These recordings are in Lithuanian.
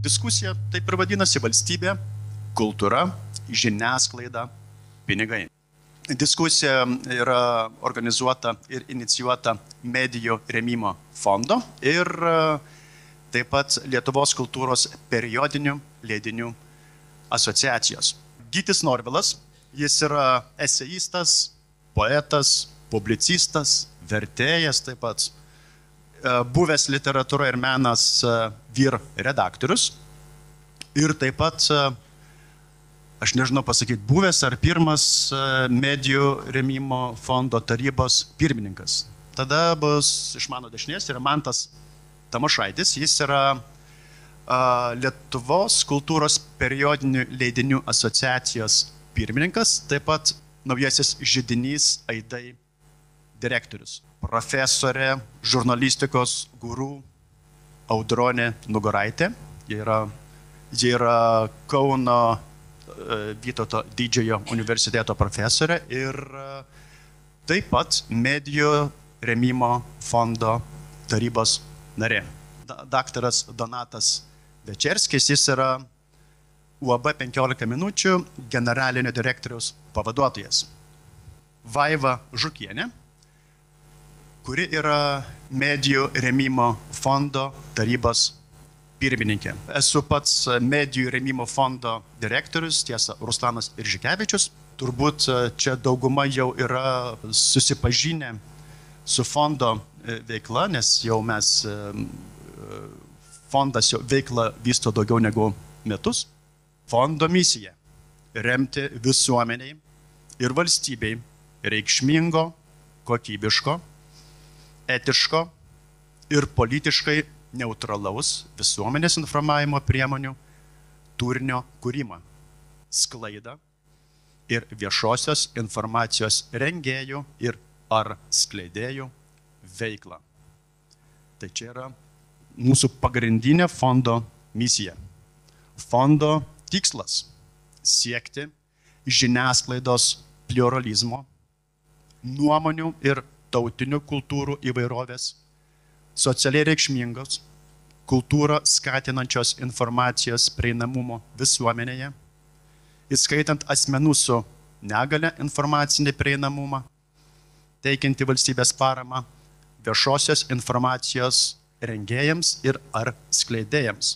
Diskusija taip ir vadinasi: valstybė, kultūra, žiniasklaida, pinigai. Diskusija yra organizuota ir inicijuota Medijų rėmimo fondo ir taip pat Lietuvos kultūros periodinių leidinių asociacijos. Gytis Norvilas, jis yra eseistas, poetas, publicistas, vertėjas, taip pat buvęs literatūra ir menas vyr redaktorius ir taip pat, aš nežinau pasakyti, buvęs ar pirmas Medijų rėmimo fondo tarybos pirmininkas. Tada bus iš mano dešinės yra Mantas Tamošaitis, jis yra Lietuvos kultūros periodinių leidinių asociacijos pirmininkas, taip pat naujasis židinys Aidai direktorius. Profesorė, žurnalistikos guru Audronė Nugaraitė, ji yra Kauno Vytauto didžiojo universiteto profesorė ir taip pat Medijų rėmimo fondo tarybos narė. Daktaras Donatas Večerskis, jis yra UAB 15 minučių generalinio direktoriaus pavaduotojas. Vaiva Žukienė, kuri yra Medijų rėmimo fondo tarybos pirmininkė. Esu pats Medijų rėmimo fondo direktorius, tiesa, Ruslanas Iržikevičius. Turbūt čia dauguma jau yra susipažinę su fondo veikla, nes jau fondas jo veiklą vysto daugiau negu metus. Fondo misija – remti visuomeniai ir valstybei reikšmingo, kokybiško, etiško ir politiškai neutralaus visuomenės informavimo priemonių turinio kūrimą, sklaidą ir viešosios informacijos rengėjų ir ar skleidėjų veiklą. Tai čia yra mūsų pagrindinė fondo misija. Fondo tikslas – siekti žiniasklaidos pliuralizmo, nuomonių ir tautinių kultūrų įvairovės, socialiai reikšmingos, kultūrą skatinančios informacijos prieinamumo visuomenėje, įskaitant asmenų su negale informacinį prieinamumą, teikianti valstybės paramą viešosios informacijos rengėjams ir ar skleidėjams,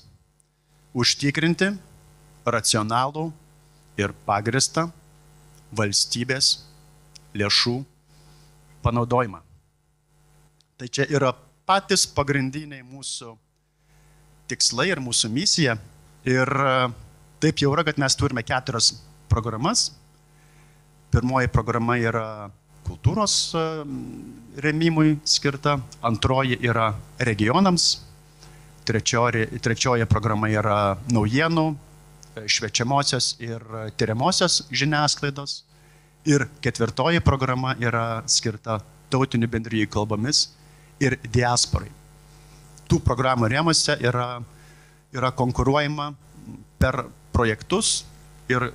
užtikrinti racionalų ir pagristą valstybės lėšų panaudojimą. Tai čia yra patys pagrindiniai mūsų tikslai ir mūsų misija. Ir taip jau yra, kad mes turime 4 programas. Pirmoji programa yra kultūros rėmimui skirta, antroji yra regionams, trečioji programa yra naujienų, šviečiamosios ir tyriamosios žiniasklaidos ir 4 programa yra skirta tautinių bendrijų kalbomis ir diasporai. Tų programų rėmuose yra konkuruojama per projektus ir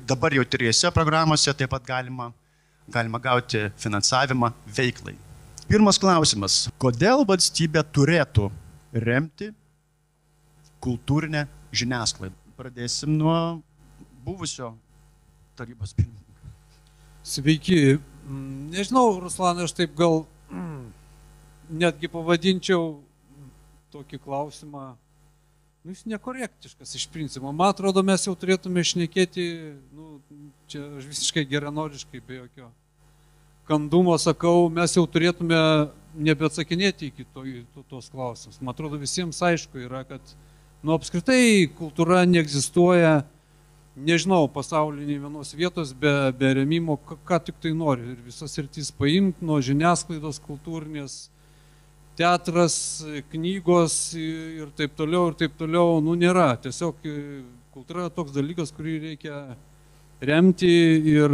dabar jau 3 programuose taip pat galima gauti finansavimą veiklai. Pirmas klausimas. Kodėl valstybė turėtų remti kultūrinę žiniasklaidą? Pradėsim nuo buvusio tarybos pirmininko. Sveiki. Nežinau, Ruslanai, aš taip gal netgi pavadinčiau tokį klausimą, jis nekorektiškas iš principo. Man atrodo, mes jau turėtume šnekėti, čia aš visiškai geranoriškai, be jokio kandumo sakau, mes jau turėtume nebeatsakinėti iki tos klausimus. Man atrodo, visiems aišku yra, kad apskritai kultūra neegzistuoja, nežinau, pasaulyje vienos vietos be rėmimo, ką tik tai nori. Ir visas sritis paimti nuo žiniasklaidos kultūrinės, teatras, knygos ir taip toliau, nėra. Tiesiog kultūra toks dalykas, kurį reikia remti ir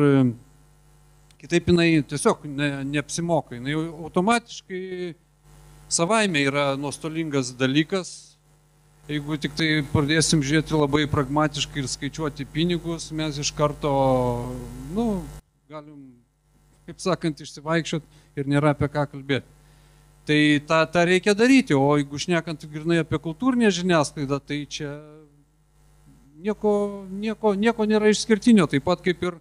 kitaip jinai tiesiog neapsimoka. Jinai automatiškai savaime yra nuostolingas dalykas. Jeigu tik tai pradėsim žiūrėti labai pragmatiškai ir skaičiuoti pinigus, mes iš karto, galim, kaip sakant, išsivaikščioti ir nėra apie ką kalbėti. Tai tą reikia daryti, o jeigu šnekant grinai apie kultūrinę žiniasklaidą, tai čia nieko nėra išskirtinio, taip pat kaip ir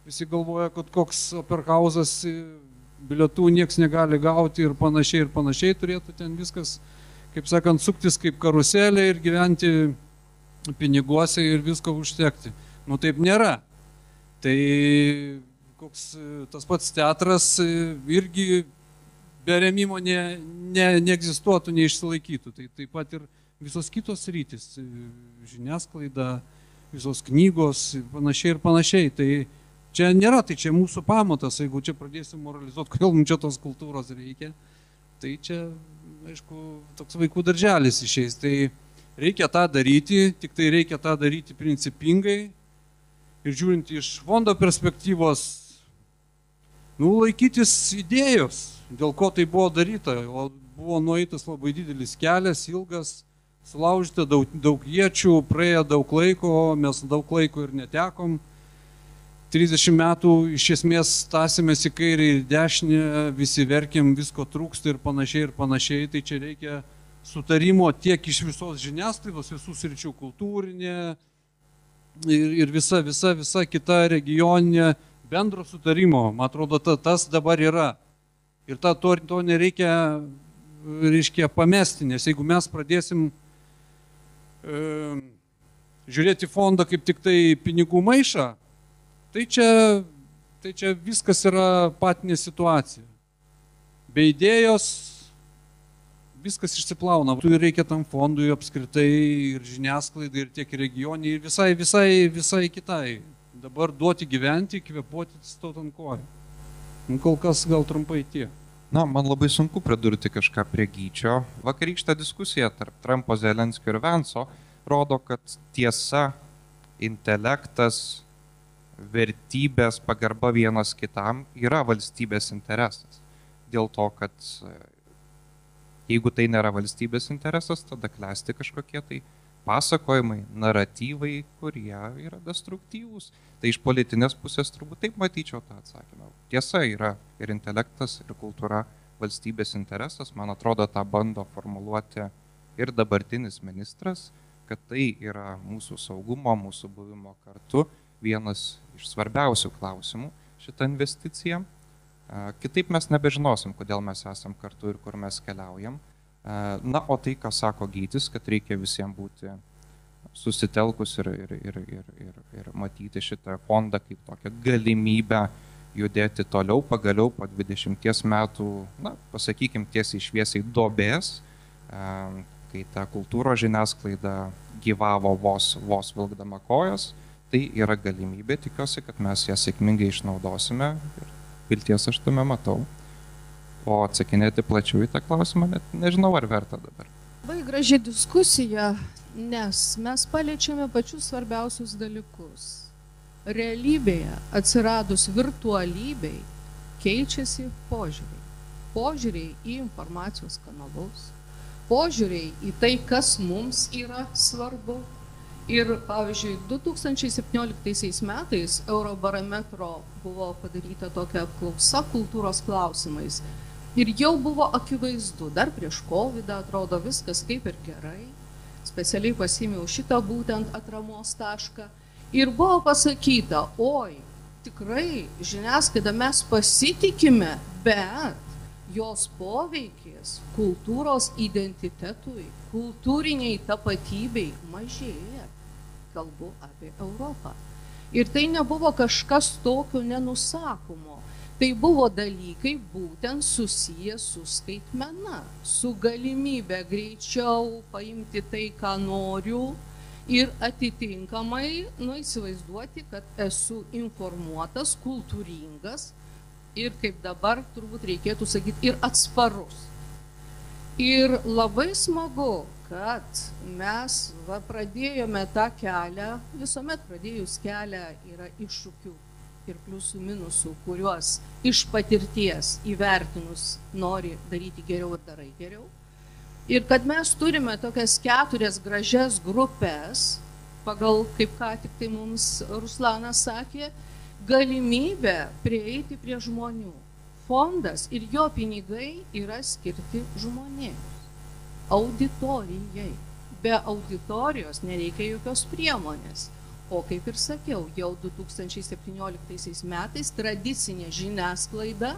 visi galvoja, kad koks operhausas bilietų nieks negali gauti ir panašiai turėtų ten viskas, kaip sakant, suktis kaip karuselė ir gyventi piniguose ir visko užtekti. Nu taip nėra. Tai koks tas pats teatras irgi be rėmimo neegzistuotų, neišsilaikytų. Tai taip pat ir visos kitos rytis, žiniasklaida, visos knygos ir panašiai. Tai čia nėra, tai čia mūsų pamatas. Jeigu čia pradėsim moralizuoti, kodėl mums čia tos kultūros reikia, tai čia, aišku, toks vaikų darželis išeis. Tai reikia tą daryti, tik tai reikia tą daryti principingai ir žiūrint iš fondo perspektyvos, laikytis idėjos, dėl ko tai buvo daryta. O buvo nueitas labai didelis kelias, ilgas, sulaužyta daug iečių, praėjo daug laiko, mes daug laiko ir netekom. 30 metų iš esmės tąsimės į kairę ir dešinę, visi verkiam, visko trūksta ir panašiai. Tai čia reikia sutarimo tiek iš visos žiniasklaidos, visų sričių, kultūrinė ir visa kita regioninė, bendro sutarimo. Man atrodo, tas dabar yra. Ir to nereikia, reiškia, pamesti, nes jeigu mes pradėsim žiūrėti fondą kaip tik tai pinigų maišą, tai čia viskas yra patinė situacija. Be idėjos viskas išsiplauna. Tu reikia tam fondui apskritai ir žiniasklaidai, ir tiek regioniai, ir visai kitai. Dabar duoti gyventi, kvėpuoti, stot ant kojų. Kol kas gal trumpai tiek. Na, man labai sunku pridurti kažką prie Gyčio. Vakarykštė diskusija tarp Trumpo, Zelenskio ir Venso rodo, kad tiesa, intelektas, vertybės, pagarba vienas kitam yra valstybės interesas. Dėl to, kad jeigu tai nėra valstybės interesas, tada klesti kažkokie tai pasakojimai, naratyvai, kurie yra destruktyvūs. Tai iš politinės pusės turbūt taip matyčiau tą atsakymą. Tiesa yra ir intelektas, ir kultūra valstybės interesas. Man atrodo, tą bando formuluoti ir dabartinis ministras, kad tai yra mūsų saugumo, mūsų buvimo kartu vienas iš svarbiausių klausimų šitą investiciją. Kitaip mes nebežinosim, kodėl mes esam kartu ir kur mes keliaujam. Na, o tai, ką sako Gytis, kad reikia visiems būti susitelkus ir matyti šitą fondą kaip tokią galimybę judėti toliau, pagaliau po 20 metų, na, pasakykim tiesiai šviesiai duobės, kai ta kultūros žiniasklaida gyvavo vos vilkdama kojas, tai yra galimybė, tikiuosi, kad mes ją sėkmingai išnaudosime ir vilties aš tame matau. O atsakinėti plačiau į tą klausimą, net nežinau, ar verta dabar. Labai graži diskusija, nes mes paliečiame pačius svarbiausius dalykus. Realybėje atsiradus virtualybei keičiasi požiūriai. Požiūriai į informacijos kanalus, požiūriai į tai, kas mums yra svarbu. Ir, pavyzdžiui, 2017 metais Eurobarometro buvo padaryta tokia apklausa kultūros klausimais. Ir jau buvo akivaizdu, dar prieš COVID atrodo viskas kaip ir gerai. Specialiai pasiėmiau šitą būtent atramos tašką. Ir buvo pasakyta, oi, tikrai žiniasklaida mes pasitikime, bet jos poveikis kultūros identitetui, kultūriniai tapatybei mažėja. Kalbu apie Europą. Ir tai nebuvo kažkas tokio nenusakomo. Tai buvo dalykai būtent susiję su skaitmena, su galimybė greičiau paimti tai, ką noriu ir atitinkamai įsivaizduoti, kad esu informuotas, kultūringas ir kaip dabar turbūt reikėtų sakyti ir atsparus. Ir labai smagu, kad mes pradėjome tą kelią, visuomet pradėjus kelią yra iššūkių ir pliusų minusų, kuriuos iš patirties įvertinus nori daryti geriau ir darai geriau. Ir kad mes turime tokias 4 gražias grupės, pagal, kaip ką tik tai mums Ruslanas sakė, galimybę prieiti prie žmonių. fondas ir jo pinigai yra skirti žmonėms, auditorijai. Be auditorijos nereikia jokios priemonės. O kaip ir sakiau, jau 2017 metais tradicinė žiniasklaida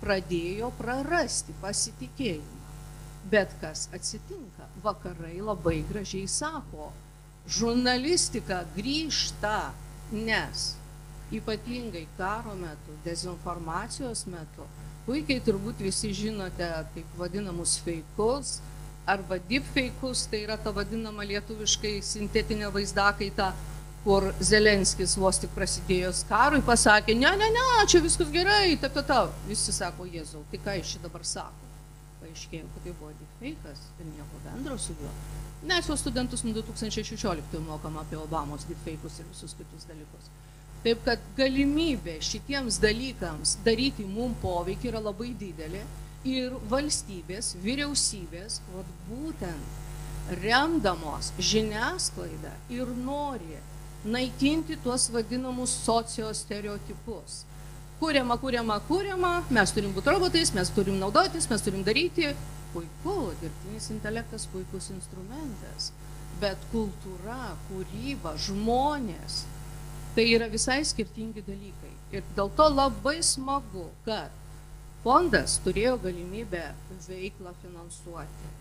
pradėjo prarasti pasitikėjimą. Bet kas atsitinka? Vakarai labai gražiai sako, žurnalistika grįžta, nes ypatingai karo metu, dezinformacijos metu, puikiai turbūt visi žinote taip vadinamus feikus arba deepfeikus, tai yra ta vadinama lietuviškai sintetinė vaizdakaita, kur Zelenskis vos tik prasidėjus karui pasakė, ne, čia viskas gerai, Visi sako, Jėzau, tai ką jis čia dabar sako? Paaiškėjo, kad tai buvo deepfeikas ir nieko bendro su juo. Nes jau studentus nuo 2016 mokam apie Obamos deepfeikus ir visus kitus dalykus. Taip kad galimybė šitiems dalykams daryti mum poveikį yra labai didelė ir valstybės, vyriausybės, būtent remdamos žiniasklaidą ir nori naikinti tuos vadinamus sociostereotipus. Kuriama, mes turim būti robotais, mes turim naudotis, mes turim daryti. Puiku, dirbtinis intelektas puikus instrumentas, bet kultūra, kūryba, žmonės, tai yra visai skirtingi dalykai. Ir dėl to labai smagu, kad fondas turėjo galimybę veiklą finansuoti.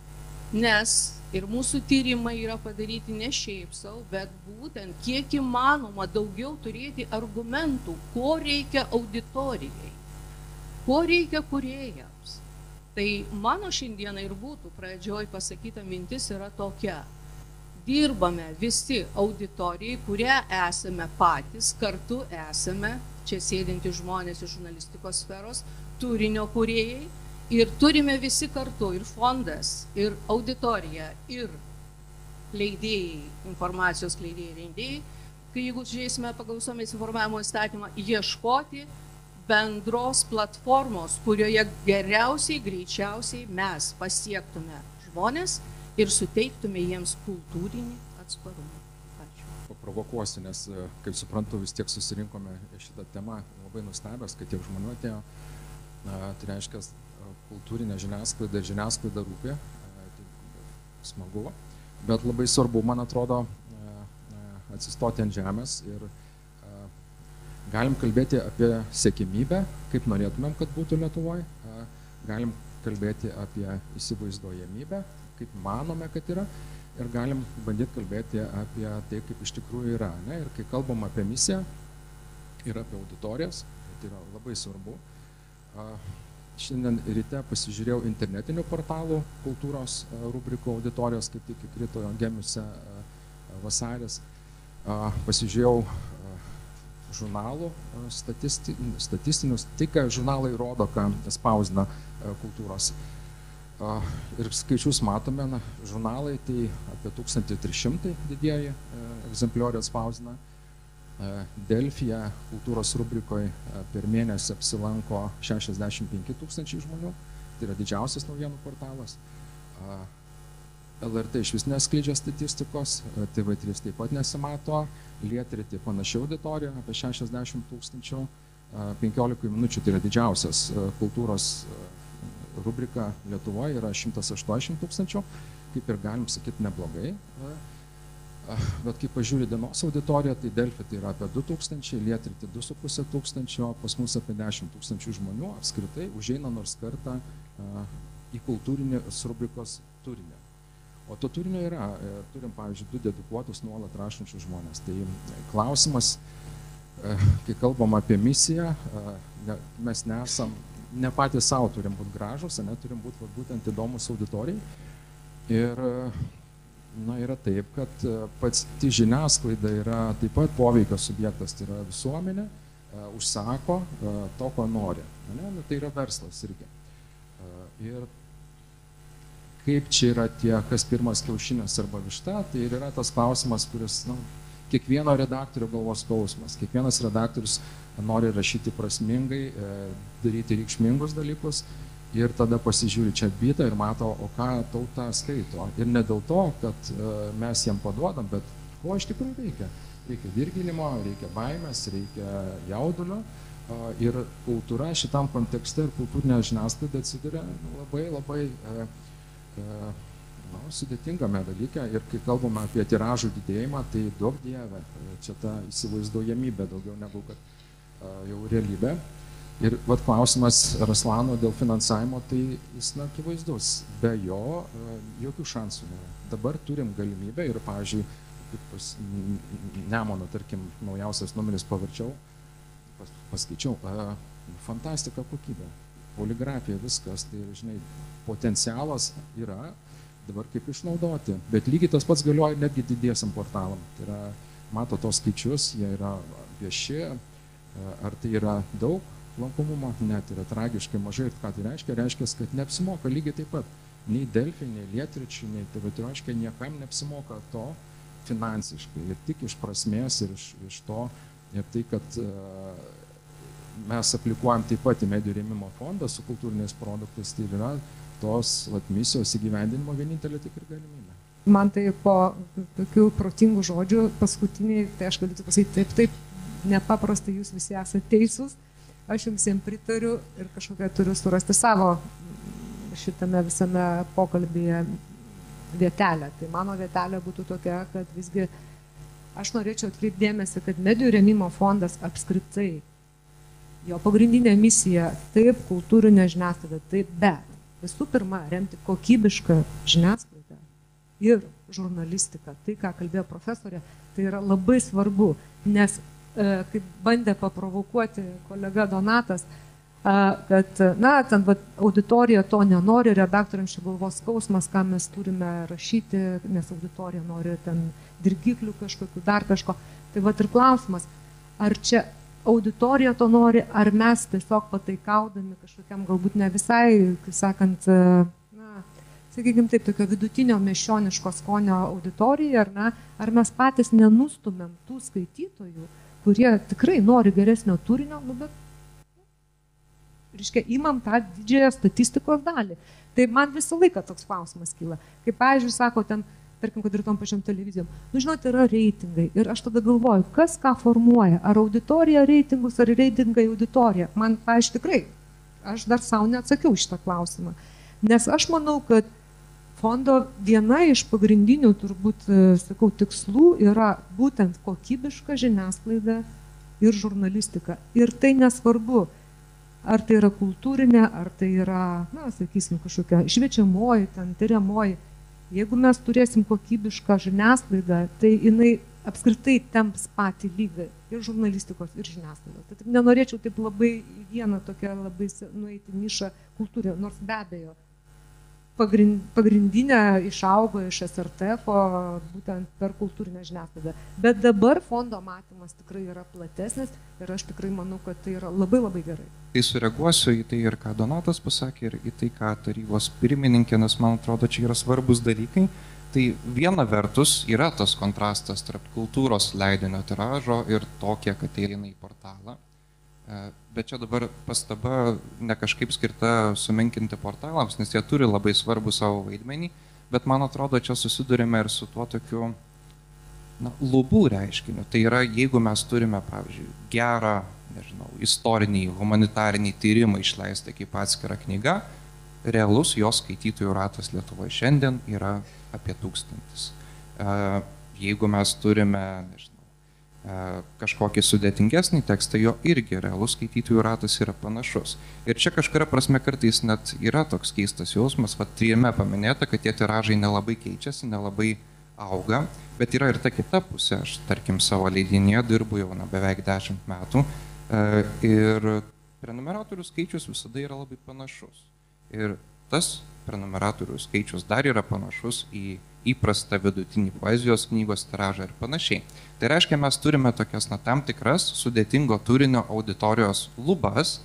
Nes ir mūsų tyrimai yra padaryti ne šiaip savo, bet būtent kiek įmanoma daugiau turėti argumentų, ko reikia auditorijai, ko reikia kūrėjams. Tai mano šiandieną ir būtų pradžioj pasakyta mintis yra tokia. Dirbame visi auditorijai, kurie esame patys, kartu esame, čia sėdinti žmonės iš žurnalistikos sferos, turinio kūrėjai ir turime visi kartu, ir fondas, ir auditorija, ir leidėjai, informacijos leidėjai, rengėjai, kai jeigu žiūrėsime pagal visuomenės informavimo įstatymą, ieškoti bendros platformos, kurioje geriausiai, greičiausiai mes pasiektume žmonės ir suteiktume jiems kultūrinį atsparumą. Ačiū. Paprovokuosiu, nes, kaip suprantu, vis tiek susirinkome šitą temą, labai nustebęs, kad tiek žmonių atėjo. Tai reiškia, kultūrinė žiniasklaida rūpė, tai smagu, bet labai svarbu, man atrodo, atsistoti ant žemės ir galim kalbėti apie siekiamybę, kaip norėtumėm, kad būtų Lietuvoje. Galim kalbėti apie įsivaizduojamybę, kaip manome, kad yra. Ir galim bandyti kalbėti apie tai, kaip iš tikrųjų yra. Ne? Ir kai kalbam apie misiją ir apie auditorijas, tai yra labai svarbu. Šiandien ryte pasižiūrėjau internetinių portalų kultūros rubrikų auditorijos, kaip tik įkrito Gemiuose vasaris. Pasižiūrėjau žurnalų statistinius, tik žurnalai rodo, ką spausdina kultūros. Ir skaičius matome, žurnalai tai apie 1300 didieji egzempliorių spausdina. Delfyje kultūros rubrikoje per mėnesį apsilanko 65 000 žmonių, tai yra didžiausias naujienų portalas. LRT iš vis neskleidžia statistikos, TV3 taip pat nesimato, Lietrytį panaši auditorija, apie 60 000, 15 minučių tai yra didžiausias kultūros rubrika Lietuvoje, yra 180 000, kaip ir galim sakyti neblogai. Bet kai pažiūri dienos auditoriją, tai Delfi tai yra apie 2000, Lietrytį 2500, pas mus apie 10 000 žmonių apskritai užeina nors kartą į kultūrinės rubrikos turinį. O to turinio yra, turim, pavyzdžiui, 2 dedikuotus nuolat rašančius žmonės. Tai klausimas, kai kalbam apie misiją, mes nesam, ne patys savo turim būti gražus, turim būti būtent įdomus auditorijai. Ir yra taip, kad pats žiniasklaida yra taip pat poveikio subjektas, tai yra visuomenė, užsako to, ko nori. Tai yra verslas irgi. Ir kaip čia yra tie, kas pirmas kiaušinis arba višta, tai ir yra tas klausimas, kuris kiekvieno redaktorio galvos skausmas. Kiekvienas redaktorius nori rašyti prasmingai, daryti reikšmingus dalykus ir tada pasižiūri čia bitą ir mato, o ką tauta skaito. Ir ne dėl to, kad mes jam paduodam, bet ko iš tikrųjų reikia. Reikia dirginimo, reikia baimės, reikia jaudulio, Ir kultūra šitam kontekste ir kultūrinė žiniasklaida atsiduria labai sudėtingame dalyke. Ir kai kalbame apie tiražų didėjimą, tai daug dieve, čia ta įsivaizduojamybė daugiau negu kad jau realybė. Ir vat klausimas Ruslano dėl finansavimo, tai jis akivaizdus. Be jo jokių šansų nėra. Dabar turim galimybę ir, pavyzdžiui, Nemono, tarkim, naujausias numeris pavarčiau, paskaičiau, fantastika kokybė, poligrafija, viskas, tai, žinai, potencialas yra, dabar kaip išnaudoti, bet lygiai tas pats galioja netgi didiesiam portalam. Tai yra, mato tos skaičius, jie yra vieši, ar tai yra daug lankomumo, net yra tragiškai mažai. Ir ką tai reiškia? Reiškia, kad neapsimoka lygiai taip pat. Nei Delfi, nei Lietričių, nei TV3, reiškia, niekam neapsimoka to finansiškai. Ir tik iš prasmės ir iš to, ir tai, kad mes aplikuojam taip pat į medijų rėmimo fondą su kultūriniais produktais, tai yra tos misijos įgyvendinimo vienintelė tik ir galimybė. Man tai po tokių protingų žodžių paskutiniai, tai aš galiu pasakyti taip, nepaprastai jūs visi esate teisūs, aš jums jiems pritariu ir kažkokią turiu surasti savo šitame visame pokalbėje vietelę. Tai mano vietelė būtų tokia, kad visgi aš norėčiau atkreipti dėmesį, kad medijų rėmimo fondas apskritai, jo pagrindinė misija, taip, kultūrinė žiniasklaida, taip, bet visų pirma, remti kokybišką žiniasklaidą ir žurnalistiką. Tai, ką kalbėjo profesorė, tai yra labai svarbu, nes kaip bandė paprovokuoti kolega Donatas, kad, ten auditorija to nenori, redaktoriams čia galvos skausmas, ką mes turime rašyti, nes auditorija nori ten dirgiklių kažkokių, dar kažko. Tai ir klausimas, ar čia auditorija to nori, ar mes tiesiog pataikaudami kažkokiam galbūt ne visai, kaip sakant, sakykime taip, tokio vidutinio miesčioniško skonio auditorija, ar mes patys nenustumėm tų skaitytojų, kurie tikrai nori geresnio turinio, bet reiškia, imam tą didžiąją statistikos dalį. Tai man visą laiką toks klausimas kyla. Kaip, pavyzdžiui, sako ten, tarkim, kad ir tom pačiam televizijom, žinot, yra reitingai. Ir aš tada galvoju, kas ką formuoja. Ar auditorija reitingus, ar reitingai auditorija. Man, pavyzdžiui, tikrai, aš dar savo neatsakiau šitą klausimą. Nes aš manau, kad fondo viena iš pagrindinių, turbūt, sakau, tikslų yra būtent kokybiška žiniasklaida ir žurnalistika. Ir tai nesvarbu, ar tai yra kultūrinė, ar tai yra, sakysim, kažkokia šviečiamoji, ten tyriamoji. Jeigu mes turėsim kokybišką žiniasklaidą, tai jinai apskritai temps patį lygą ir žurnalistikos, ir žiniasklaidos. Tai taip nenorėčiau taip labai vieną tokią labai nueiti nišą kultūrę, nors be abejo pagrindinė išaugo iš SRTF-o būtent per kultūrinę žiniasklaidą. Bet dabar fondo matymas tikrai yra platesnis ir aš tikrai manau, kad tai yra labai labai gerai. Tai sureaguosiu į tai ir ką Donatas pasakė, ir į tai, ką tarybos pirmininkė, nes man atrodo, čia yra svarbus dalykai. Tai viena vertus yra tas kontrastas tarp kultūros leidinio tiražo ir to, kiek ateina į portalą. Bet čia dabar pastaba ne kažkaip skirta sumenkinti portalams, nes jie turi labai svarbų savo vaidmenį, bet man atrodo, čia susidurime ir su tuo tokiu lubų reiškiniu. Tai yra, jeigu mes turime, pavyzdžiui, gerą, istorinį, humanitarinį tyrimą išleistą kaip atskira knyga, realus jos skaitytojų ratas Lietuvoje šiandien yra apie 1000. Jeigu mes turime, kažkokį sudėtingesnį tekstą, jo irgi realus skaitytojų ratas yra panašus. Ir čia kažkuria prasme kartais net yra toks keistas jausmas, tyrime paminėta, kad tie tiražai nelabai keičiasi, nelabai auga, bet yra ir ta kita pusė. Aš, tarkim, savo leidinėje dirbu jau beveik 10 metų ir prenumeratorių skaičius visada yra labai panašus. Ir tas prenumeratorių skaičius dar yra panašus į įprastą vidutinį poezijos knygos tiražą ir panašiai. Tai reiškia, mes turime tokias tam tikras sudėtingo turinio auditorijos lubas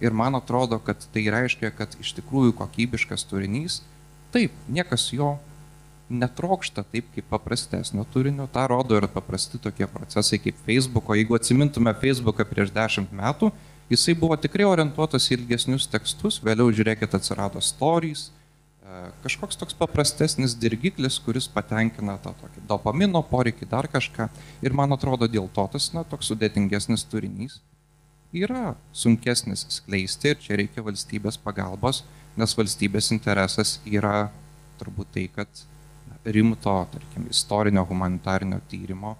ir man atrodo, kad tai reiškia, kad iš tikrųjų kokybiškas turinys, taip, niekas jo netrokšta taip kaip paprastesnio turinio, tą rodo ir paprasti tokie procesai kaip Facebooko. Jeigu atsimintume Facebooką prieš 10 metų, jisai buvo tikrai orientuotas į ilgesnius tekstus, vėliau žiūrėkit atsirado stories, kažkoks toks paprastesnis dirgiklis, kuris patenkina tą tokį dopamino poreikį, dar kažką. Ir man atrodo, dėl to tas toks sudėtingesnis turinys yra sunkesnis skleisti ir čia reikia valstybės pagalbos, nes valstybės interesas yra turbūt tai, kad rimto, tarkim, istorinio humanitarinio tyrimo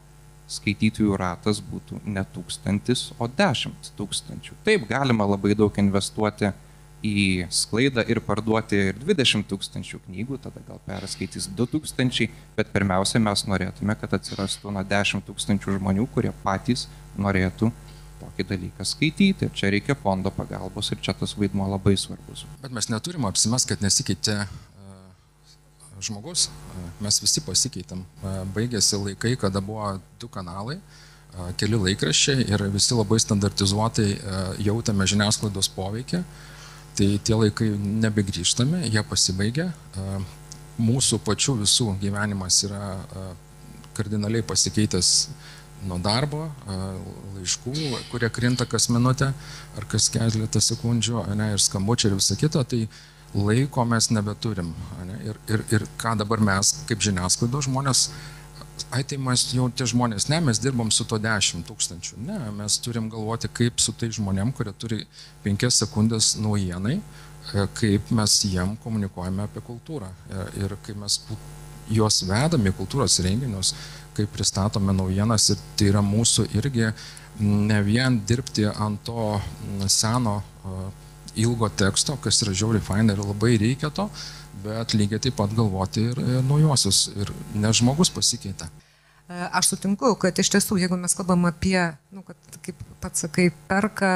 skaitytojų ratas būtų ne 1000, o 10 000. Taip, galima labai daug investuoti į sklaidą ir parduoti ir 20 000 knygų, tada gal perskaitys 2000, bet pirmiausia mes norėtume, kad atsirastų 10 000 žmonių, kurie patys norėtų tokį dalyką skaityti. Ir čia reikia fondo pagalbos ir čia tas vaidmuo labai svarbus. Bet mes neturim apsimest, kad nesikeitė žmogus. Mes visi pasikeitėm. Baigėsi laikai, kada buvo 2 kanalai, keli laikraščiai ir visi labai standartizuotai jautėme žiniasklaidos poveikį. Tai tie laikai nebegrįžtami, jie pasibaigė. Mūsų pačių visų gyvenimas yra kardinaliai pasikeitęs nuo darbo, laiškų, kurie krinta kas minutę ar kas keletą sekundžių, ir skambučiai ir visa kita. Tai laiko mes nebeturim. Ir ką dabar mes, kaip žiniasklaidos žmonės, tai mes jau tie žmonės, ne, mes dirbam su to 10 000. Ne, mes turim galvoti, kaip su tai žmonėm, kurie turi 5 sekundės naujienai, kaip mes jiem komunikuojame apie kultūrą. Ir kaip mes juos vedame į kultūros renginius, kaip pristatome naujienas. Ir tai yra mūsų irgi ne vien dirbti ant to seno ilgo teksto, kas yra žiauriai faina ir labai reikia to, bet lygiai taip pat galvoti ir naujuosius. Ir ne žmogus pasikeitė. Aš sutinku, kad iš tiesų, jeigu mes kalbam apie, kad, kaip pats sakai, perka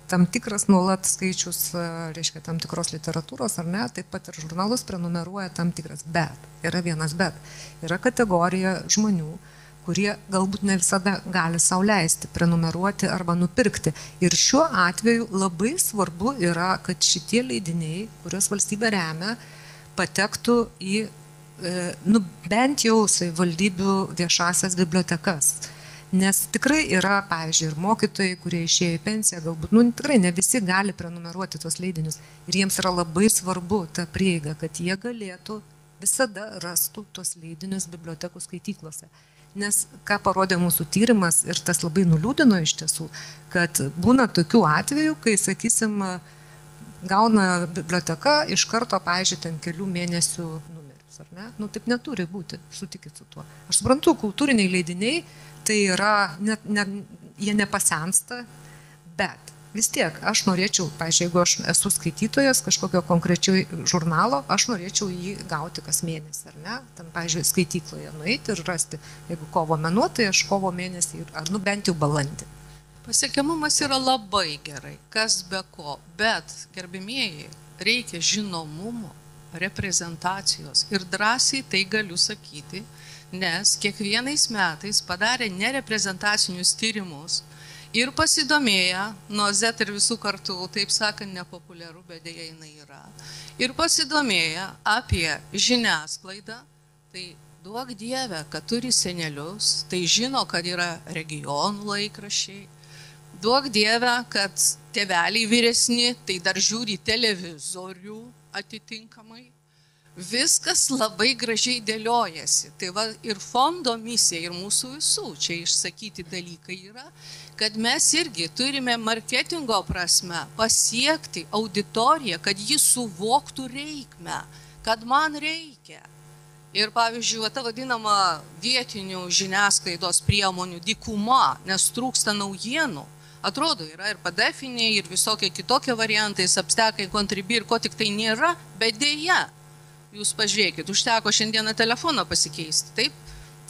tam tikras nuolat skaičius, reiškia tam tikros literatūros, ar ne, taip pat ir žurnalus prenumeruoja tam tikras, bet, yra vienas bet, yra kategorija žmonių, kurie galbūt ne visada gali sau leisti prenumeruoti arba nupirkti. Ir šiuo atveju labai svarbu yra, kad šitie leidiniai, kuriuos valstybė remia, patektų į bent jau savivaldybių viešasias bibliotekas. Nes tikrai yra, pavyzdžiui, ir mokytojai, kurie išėjo į pensiją, galbūt, tikrai ne visi gali prenumeruoti tos leidinius. Ir jiems yra labai svarbu ta prieiga, kad jie galėtų visada rastų tos leidinius bibliotekų skaityklose. Nes ką parodė mūsų tyrimas ir tas labai nuliūdino iš tiesų, kad būna tokių atvejų, kai, sakysim, gauna biblioteka iš karto, pavyzdžiui, ten kelių mėnesių numerius, ar ne? Taip neturi būti, sutikit su tuo. Aš suprantu, kultūriniai leidiniai, tai yra, jie nepasensta, bet vis tiek aš norėčiau, pavyzdžiui, jeigu aš esu skaitytojas kažkokio konkrečiai žurnalo, aš norėčiau jį gauti kas mėnesį, ar ne? Ten, pavyzdžiui, skaitykloje nueiti ir rasti, jeigu kovo mėnuo, tai aš kovo mėnesį, ar bent jau balandį. Pasiekiamumas yra labai gerai, kas be ko, bet, gerbimieji, reikia žinomumo, reprezentacijos ir drąsiai tai galiu sakyti, nes kiekvienais metais padarė nereprezentacinius tyrimus ir pasidomėję, nuo Z ir visų kartų, taip sakant, nepopuliaru, bet dėja jinai yra, ir pasidomėję apie žiniasklaidą, tai duok Dieve, kad turi senelius, tai žino, kad yra regionų laikraščiai, duok Dieve, kad tėveliai vyresni, tai dar žiūri televizorių atitinkamai. Viskas labai gražiai dėliojasi. Tai va, ir fondo misija, ir mūsų visų čia išsakyti dalykai yra, kad mes irgi turime marketingo prasme pasiekti auditoriją, kad ji suvoktų reikmę, kad man reikia. Ir pavyzdžiui, ta vadinama vietinių žiniasklaidos priemonių dykuma, nes trūksta naujienų. Atrodo, yra ir PDF-iniai, ir visokie kitokie variantai, Substackai, Contribui ir ko tik tai nėra, bet dėja. Jūs pažiūrėkit, užteko šiandieną telefoną pasikeisti, taip?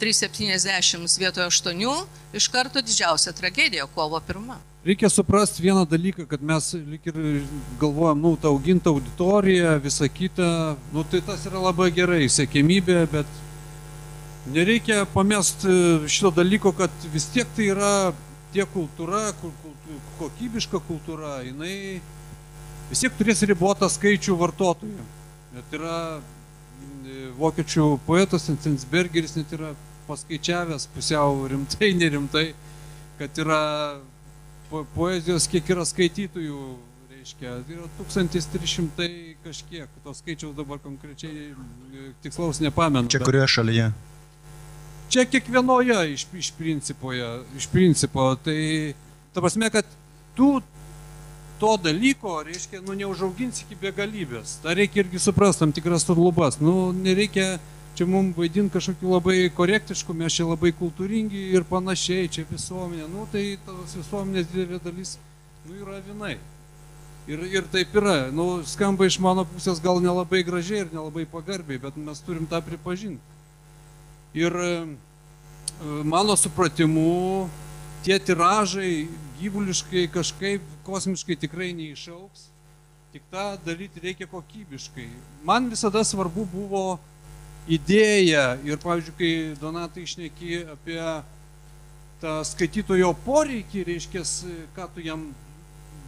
370 vietoje 8, iš karto didžiausia tragedija, kovo 1. Reikia suprasti vieną dalyką, kad mes lyg ir galvojam, ta auginta auditorija, visa kita, tai tas yra labai gerai, siekiamybė, bet nereikia pamesti šito dalyko, kad vis tiek tai yra tie kultūra, kokybiška kultūra, jinai vis tiek turės ribotą skaičių vartotojų. Net yra vokiečių poetas Enzensbergeris net yra paskaičiavęs pusiau rimtai, nerimtai, kad yra poezijos, kiek yra skaitytojų, reiškia, yra 1300 kažkiek, to skaičiaus dabar konkrečiai tikslaus nepamenu. Čia kurioje šalyje? Čia kiekvienoje iš principo, tai ta prasme, kad tu to dalyko, reiškia, neužauginsi iki begalybės. Ta reikia irgi suprasti tam tikras lubas. Nereikia čia mums vaidinti kažkokių labai korektiškų, mes čia labai kultūringi ir panašiai, čia visuomenė. Tai tos visuomenės didelė dalis, yra avinai. Ir taip yra. Skamba iš mano pusės gal nelabai gražiai ir nelabai pagarbiai, bet mes turim tą pripažinti. Ir mano supratimu, tie tiražai gyvuliškai kažkaip kosmiškai tikrai neišauks, tik tą daryti reikia kokybiškai. Man visada svarbu buvo idėja ir, pavyzdžiui, kai Donatai šneki apie tą skaitytojo poreikį, reiškia, ką tu jam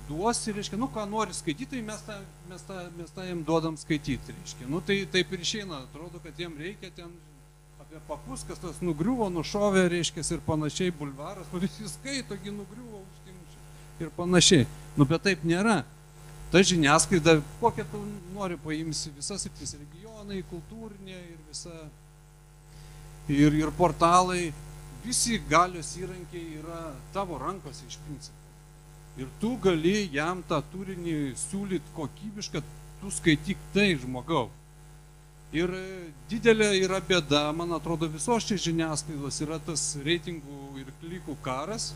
duosi, reiškia, ką nori skaityti, tai mes tą jam duodam skaityti, reiškia. Tai taip ir išeina, atrodo, kad jam reikia ten apie papus, kas tas nugriuvo, nušovė, reiškia, ir panašiai, bulvaras, visi skaito, nugriuvo, užtimušė ir panašiai. Bet taip nėra. Ta žiniasklaida, kokią tu nori paimsi, visas sritis, regionai, kultūrinė ir visa, ir portalai, visi galios įrankiai yra tavo rankose iš principo. Ir tu gali jam tą turinį siūlyti kokybišką, tu skaityk tai, žmogau. Ir didelė yra bėda, man atrodo, visos čia žiniasklaidos yra tas reitingų ir klikų karas.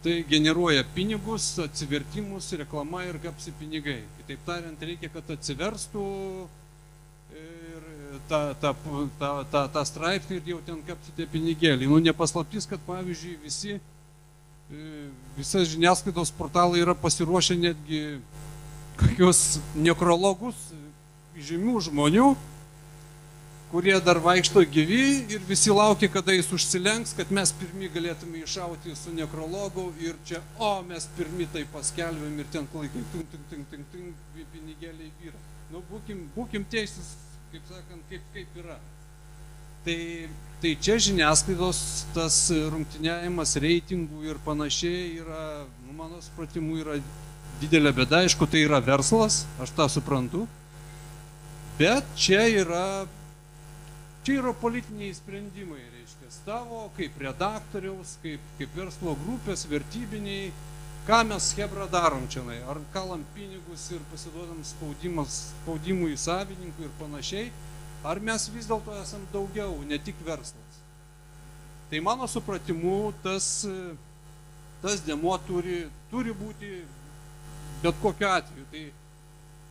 Tai generuoja pinigus, atsivertimus, reklama ir kapsi pinigai. Kitaip tariant, reikia, kad atsiverstų ir tą straipsnį ir jau ten kapsi tie pinigėlį. Nepaslaptis, kad pavyzdžiui visas žiniasklaidos portalai yra pasiruošę netgi kokios nekrologus žymių žmonių, kurie dar vaikšto gyvi ir visi laukia, kada jis užsilenks, kad mes pirmi galėtume iššauti su nekrologu ir čia, mes pirmi tai paskelbėm ir ten klaikai, pinigėliai vyra. Būkim teisūs, kaip sakant, kaip yra. Tai čia žiniasklaidos tas rungtyniavimas reitingų ir panašiai yra, mano supratimu, yra didelė bėda. Aišku, tai yra verslas, aš tą suprantu, bet čia yra politiniai sprendimai, reiškia, tavo kaip redaktoriaus, kaip verslo grupės, vertybiniai, ką mes Hebra darom čia, ar kalam pinigus ir pasiduodam spaudimui savininkui ir panašiai, ar mes vis dėlto esam daugiau, ne tik verslas. Tai mano supratimu, tas dėmuo turi būti bet kokiu atveju.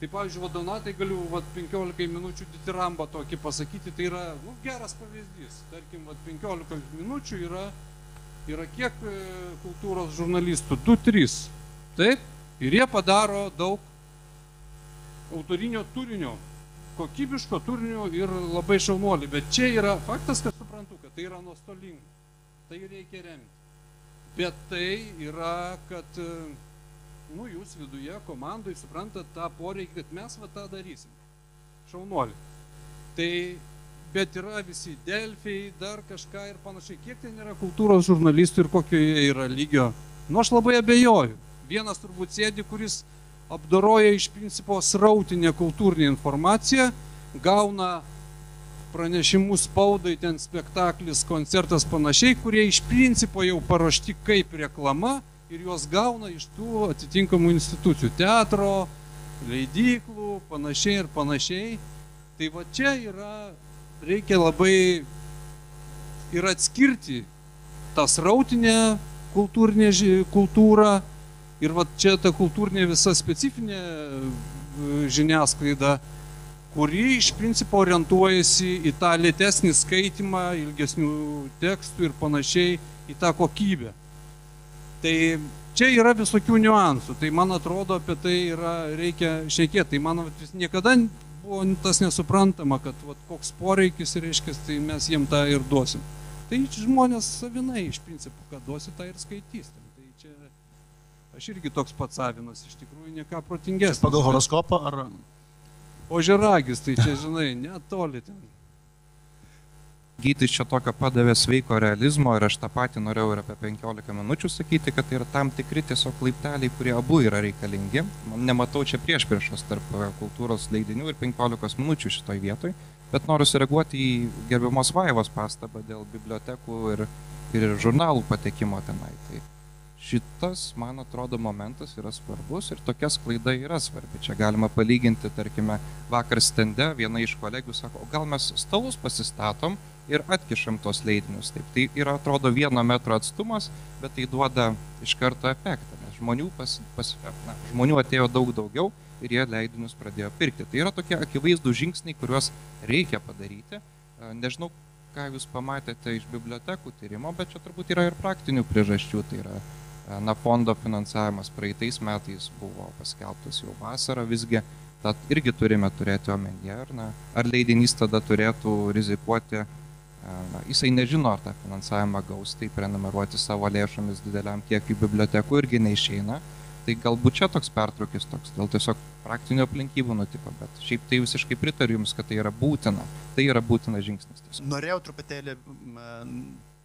Tai pavyzdžiui, Donatai galiu 15 minučių ditirambą tokį pasakyti, tai yra geras pavyzdys. Tarkim, 15 minučių yra kiek kultūros žurnalistų? 2-3. Taip? Ir jie padaro daug autorinio turinio, kokybiško turinio ir labai šaunuolį. Bet čia yra faktas, kad suprantu, kad tai yra nuostolinga. Tai reikia remti. Bet tai yra, kad jūs viduje, komandai suprantat tą poreikį, kad mes tą darysim. Šaunuolį. Bet yra visi Delfiai, dar kažką ir panašiai. Kiek ten yra kultūros žurnalistų ir kokio jie yra lygio? Aš labai abejoju. Vienas turbūt sėdi, kuris apdoroja iš principo srautinę kultūrinę informaciją, gauna pranešimus spaudai, ten spektaklis, koncertas panašiai, kurie iš principo jau paruošti kaip reklama, ir juos gauna iš tų atitinkamų institucijų, teatro, leidyklų, panašiai ir panašiai. Tai čia reikia labai ir atskirti tą srautinę kultūrą ir čia ta kultūrinė visa specifinė žiniasklaida, kuri iš principo orientuojasi į tą lėtesnį skaitymą, ilgesnių tekstų ir panašiai, į tą kokybę. Tai čia yra visokių niuansų, tai man atrodo apie tai reikia šnekėti, tai man niekada buvo tas nesuprantama, kad koks poreikis reiškia, tai mes jiem tą ir duosim. Tai žmonės savinai iš principo, kad duosi tą ir skaitys. Tai čia aš irgi toks pats savinas, iš tikrųjų nieką protingesnis. Pagal horoskopą ar? Ožiaragis, tai čia žinai, netoli ten. Gytis čia tokio padavė sveiko realizmo ir aš tą patį norėjau ir apie 15 minučių sakyti, kad tai yra tam tikri tiesiog laipteliai, kurie abu yra reikalingi. Nematau čia priešpriešos tarp kultūros leidinių ir 15 minučių šitoj vietoj, bet noriu sureaguoti į gerbiamos Vaivos pastabą dėl bibliotekų ir žurnalų patekimo tenai. Tai šitas, man atrodo, momentas yra svarbus ir tokia sklaida yra svarbi. Čia galima palyginti, tarkime, vakar stende viena iš kolegių sako, o gal mes stalus pasistatom ir atkišam tos leidinius. Taip, tai yra, atrodo, 1 metro atstumas, bet tai duoda iš karto efektą, nes žmonių atėjo daug daugiau ir jie leidinius pradėjo pirkti. Tai yra tokie akivaizdų žingsniai, kuriuos reikia padaryti. Nežinau, ką jūs pamatėte iš bibliotekų tyrimo, bet čia turbūt yra ir praktinių priežasčių. Tai yra, fondo finansavimas praeitais metais buvo paskelbtas jau vasarą, visgi tą irgi turime turėti omenyje. Ar leidinys tada turėtų rizikuoti, jisai nežino, ar tą finansavimą gaus, tai prenumeruoti savo lėšomis dideliam kiekiui bibliotekų irgi neišeina. Tai galbūt čia toks pertraukis toks, dėl tiesiog praktinių aplinkybių nutiko, bet šiaip tai visiškai pritariu Jums, kad tai yra būtina. Tai yra būtina žingsnis. Tiesiog. Norėjau truputėlį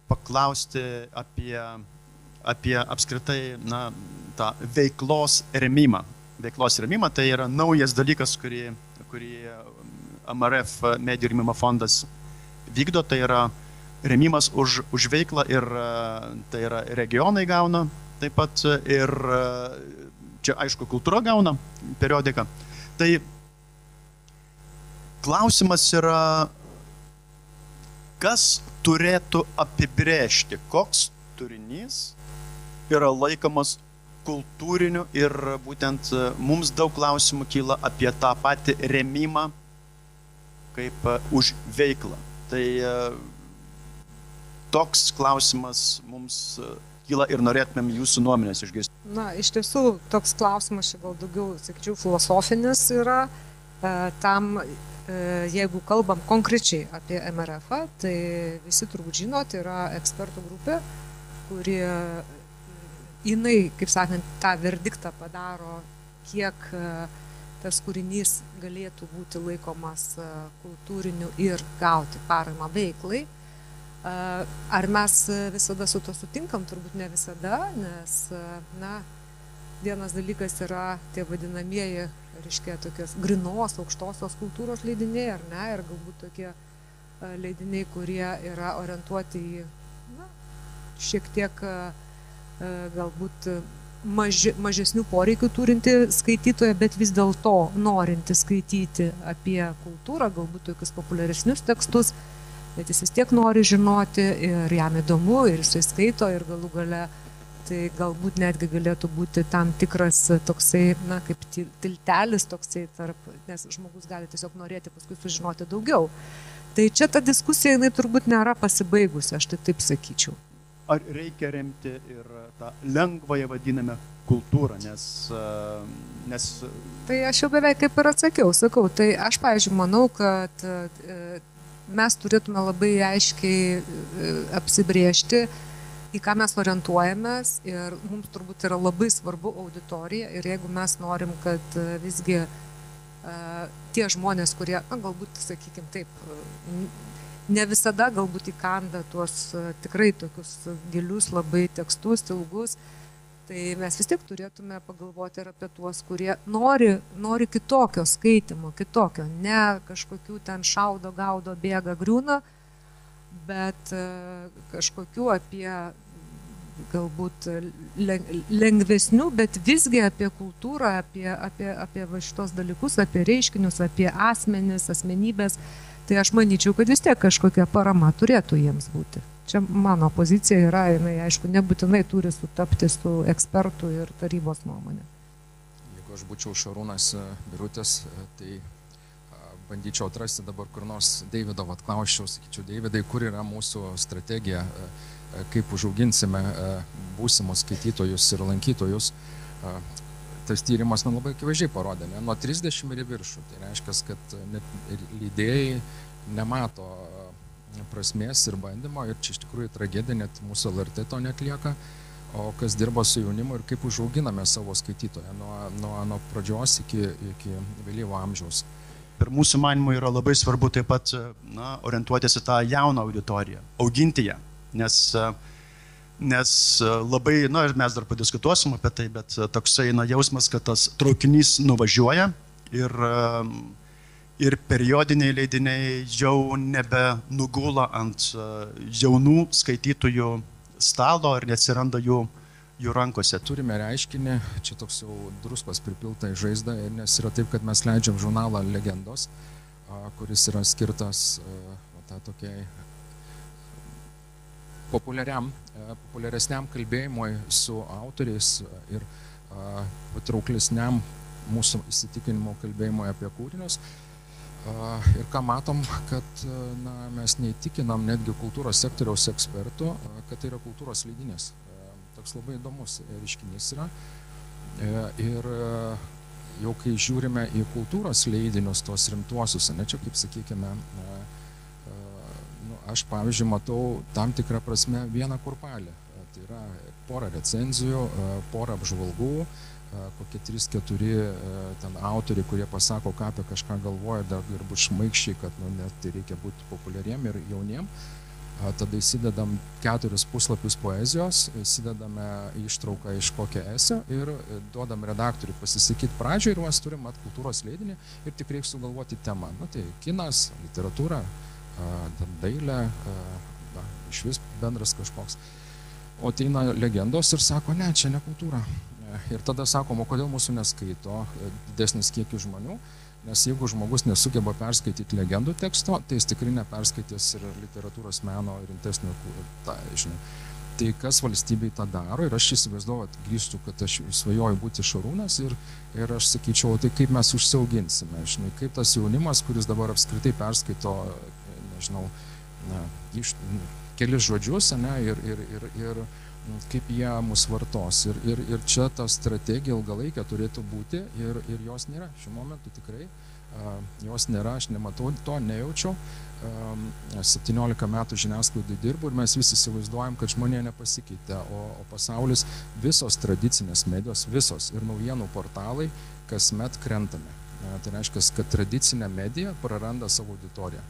paklausti apie apskritai tą veiklos rėmimą. Veiklos rėmimą tai yra naujas dalykas, kurį MRF medijų rėmimo fondas vykdo, tai yra rėmimas už veiklą ir tai yra regionai gauna. Taip pat ir čia, aišku, kultūra gauna periodiką. Tai klausimas yra, kas turėtų apibrėžti, koks turinys yra laikomas kultūriniu ir būtent mums daug klausimų kyla apie tą patį rėmimą kaip už veiklą. Tai toks klausimas mums kyla ir norėtumėm jūsų nuomonės išgirsti. Na, iš tiesų, toks klausimas čia gal daugiau, sakyčiau, filosofinis yra. Tam, jeigu kalbam konkrečiai apie MRF, tai visi turbūt žinot, yra ekspertų grupė, kuri jinai, kaip sakant, tą verdiktą padaro, kiek tas kūrinys galėtų būti laikomas kultūriniu ir gauti paramą veiklai. Ar mes visada su to sutinkam? Turbūt ne visada, nes, vienas dalykas yra tie vadinamieji, reiškia, tokios grynos, aukštosios kultūros leidiniai, ar ne, ir galbūt tokie leidiniai, kurie yra orientuoti į, šiek tiek galbūt mažesnių poreikių turinti skaitytoją, bet vis dėlto norinti skaityti apie kultūrą, galbūt tokius populiaresnius tekstus, bet jis vis tiek nori žinoti ir jam įdomu, ir jisai skaito, ir galų gale tai galbūt netgi galėtų būti tam tikras toksai, kaip tiltelis toksai tarp, nes žmogus gali tiesiog norėti paskui sužinoti daugiau. Tai čia ta diskusija, jinai turbūt nėra pasibaigusi, aš tai taip sakyčiau. Ar reikia remti ir tą lengvąją vadinamą kultūrą, nes... Tai aš jau beveik kaip ir atsakiau, sakau, tai aš, pavyzdžiui, manau, kad mes turėtume labai aiškiai apsibriežti, į ką mes orientuojamės, ir mums turbūt yra labai svarbu auditorija, ir jeigu mes norim, kad visgi tie žmonės, kurie, galbūt, sakykime taip, ne visada galbūt įkanda tuos tikrai tokius gilius labai tekstus, ilgus, tai mes vis tiek turėtume pagalvoti ir apie tuos, kurie nori kitokio skaitimo, kitokio, ne kažkokių ten šaudo, gaudo, bėga, griūna, bet kažkokių apie galbūt lengvesnių, bet visgi apie kultūrą, apie šitos dalykus, apie reiškinius, apie asmenis, asmenybės. Tai aš manyčiau, kad vis tiek kažkokia parama turėtų jiems būti. Čia mano pozicija yra, jinai, aišku, nebūtinai turi sutapti su ekspertų ir tarybos nuomonė. Jeigu aš būčiau Šarūnas Birutis, tai bandyčiau atrasti dabar kur nors Deivido, klausčiau, sakyčiau, Deividai, kur yra mūsų strategija, kaip užauginsime būsimus skaitytojus ir lankytojus. Tas tyrimas man labai akivaizdžiai parodė, nuo 30 ir į viršų. Tai reiškia, kad net leidėjai nemato prasmės ir bandymo, ir čia iš tikrųjų tragedija, net mūsų LRT to netlieka, o kas dirba su jaunimu ir kaip užauginame savo skaitytoją nuo pradžios iki vėlyvo amžiaus. Per mūsų manimų yra labai svarbu taip pat orientuotis į tą jauną auditoriją, auginti ją, nes labai, ir mes dar padiskutuosim apie tai, bet toksai jausmas, kad tas traukinys nuvažiuoja ir periodiniai leidiniai jau nebenugula ant jaunų skaitytojų stalo ir neatsiranda jų jų rankose. Turime reiškinį, čia toks jau druskos pripilta į žaizdą, nes yra taip, kad mes leidžiam žurnalą Legendos, kuris yra skirtas tokiai populiaresniam kalbėjimui su autoriais ir patrauklesniam mūsų įsitikinimo kalbėjimui apie kūrinius. Ir ką matom, kad mes neįtikinam netgi kultūros sektoriaus ekspertų, kad tai yra kultūros leidinys. Toks labai įdomus reiškinys yra. Ir jau kai žiūrime į kultūros leidinius, tuos rimtuosius, ne čia kaip sakykime, aš pavyzdžiui matau tam tikrą prasme vieną kurpalį. Tai yra porą recenzijų, porą apžvalgų, kokie 3-4 ten autoriai, kurie pasako, ką apie kažką galvoja, dar ir būt šmaikščiai, kad net tai reikia būti populiariem ir jauniem. Tada įsidedam 4 puslapius poezijos, įsidedame ištrauką iš kokio esė ir duodam redaktoriui pasisakyti pradžioje ir mes turim kultūros leidinį ir tik reikia sugalvoti temą. Tai kinas, literatūra, dailė, iš vis bendras kažkoks. O ateina Legendos ir sako, ne, čia ne kultūra. Ir tada sakom, o kodėl mūsų neskaito didesnis kiekis žmonių, nes jeigu žmogus nesugeba perskaityti Legendų teksto, tai jis tikrai neperskaitys ir literatūros meno rimtesnio, tai kas valstybei tą daro, ir aš įsivaizduoju, grįžtu, kad aš svajoju būti Šarūnas ir aš sakyčiau, tai kaip mes užsiauginsime, kaip tas jaunimas, kuris dabar apskritai perskaito, nežinau, kelis žodžius, ir kaip jie mus vartos. Ir čia ta strategija ilgalaikė turėtų būti ir jos nėra. Šiuo momentu tikrai jos nėra, aš nematau to, nejaučiau. 17 metų žiniasklaidai dirbu ir mes visi įsivaizduojam, kad žmonė nepasikeitė, o pasaulis, visos tradicinės medijos, visos ir naujienų portalai kasmet krentame. Tai reiškia, kad tradicinė medija praranda savo auditoriją.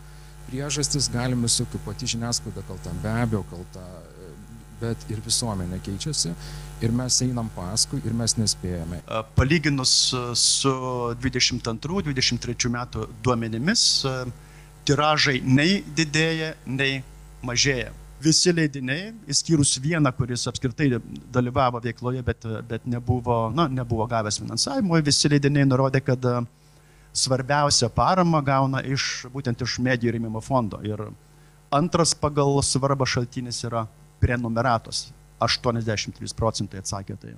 Priežastis galime visokių, pati žiniasklaida kalta, be abejo kalta, bet ir visuomenė keičiasi ir mes einam paskui ir mes nespėjame. Palyginus su 22-23 metų duomenimis, tiražai nei didėja, nei mažėja. Visi leidiniai, išskyrus vieną, kuris apskritai dalyvavo veikloje, bet nebuvo gavęs finansavimo, visi leidiniai nurodė, kad svarbiausia parama gauna būtent iš medijų rėmimo fondo. Ir antras pagal svarbą šaltinis yra prenumeratos. 83% atsakė tai.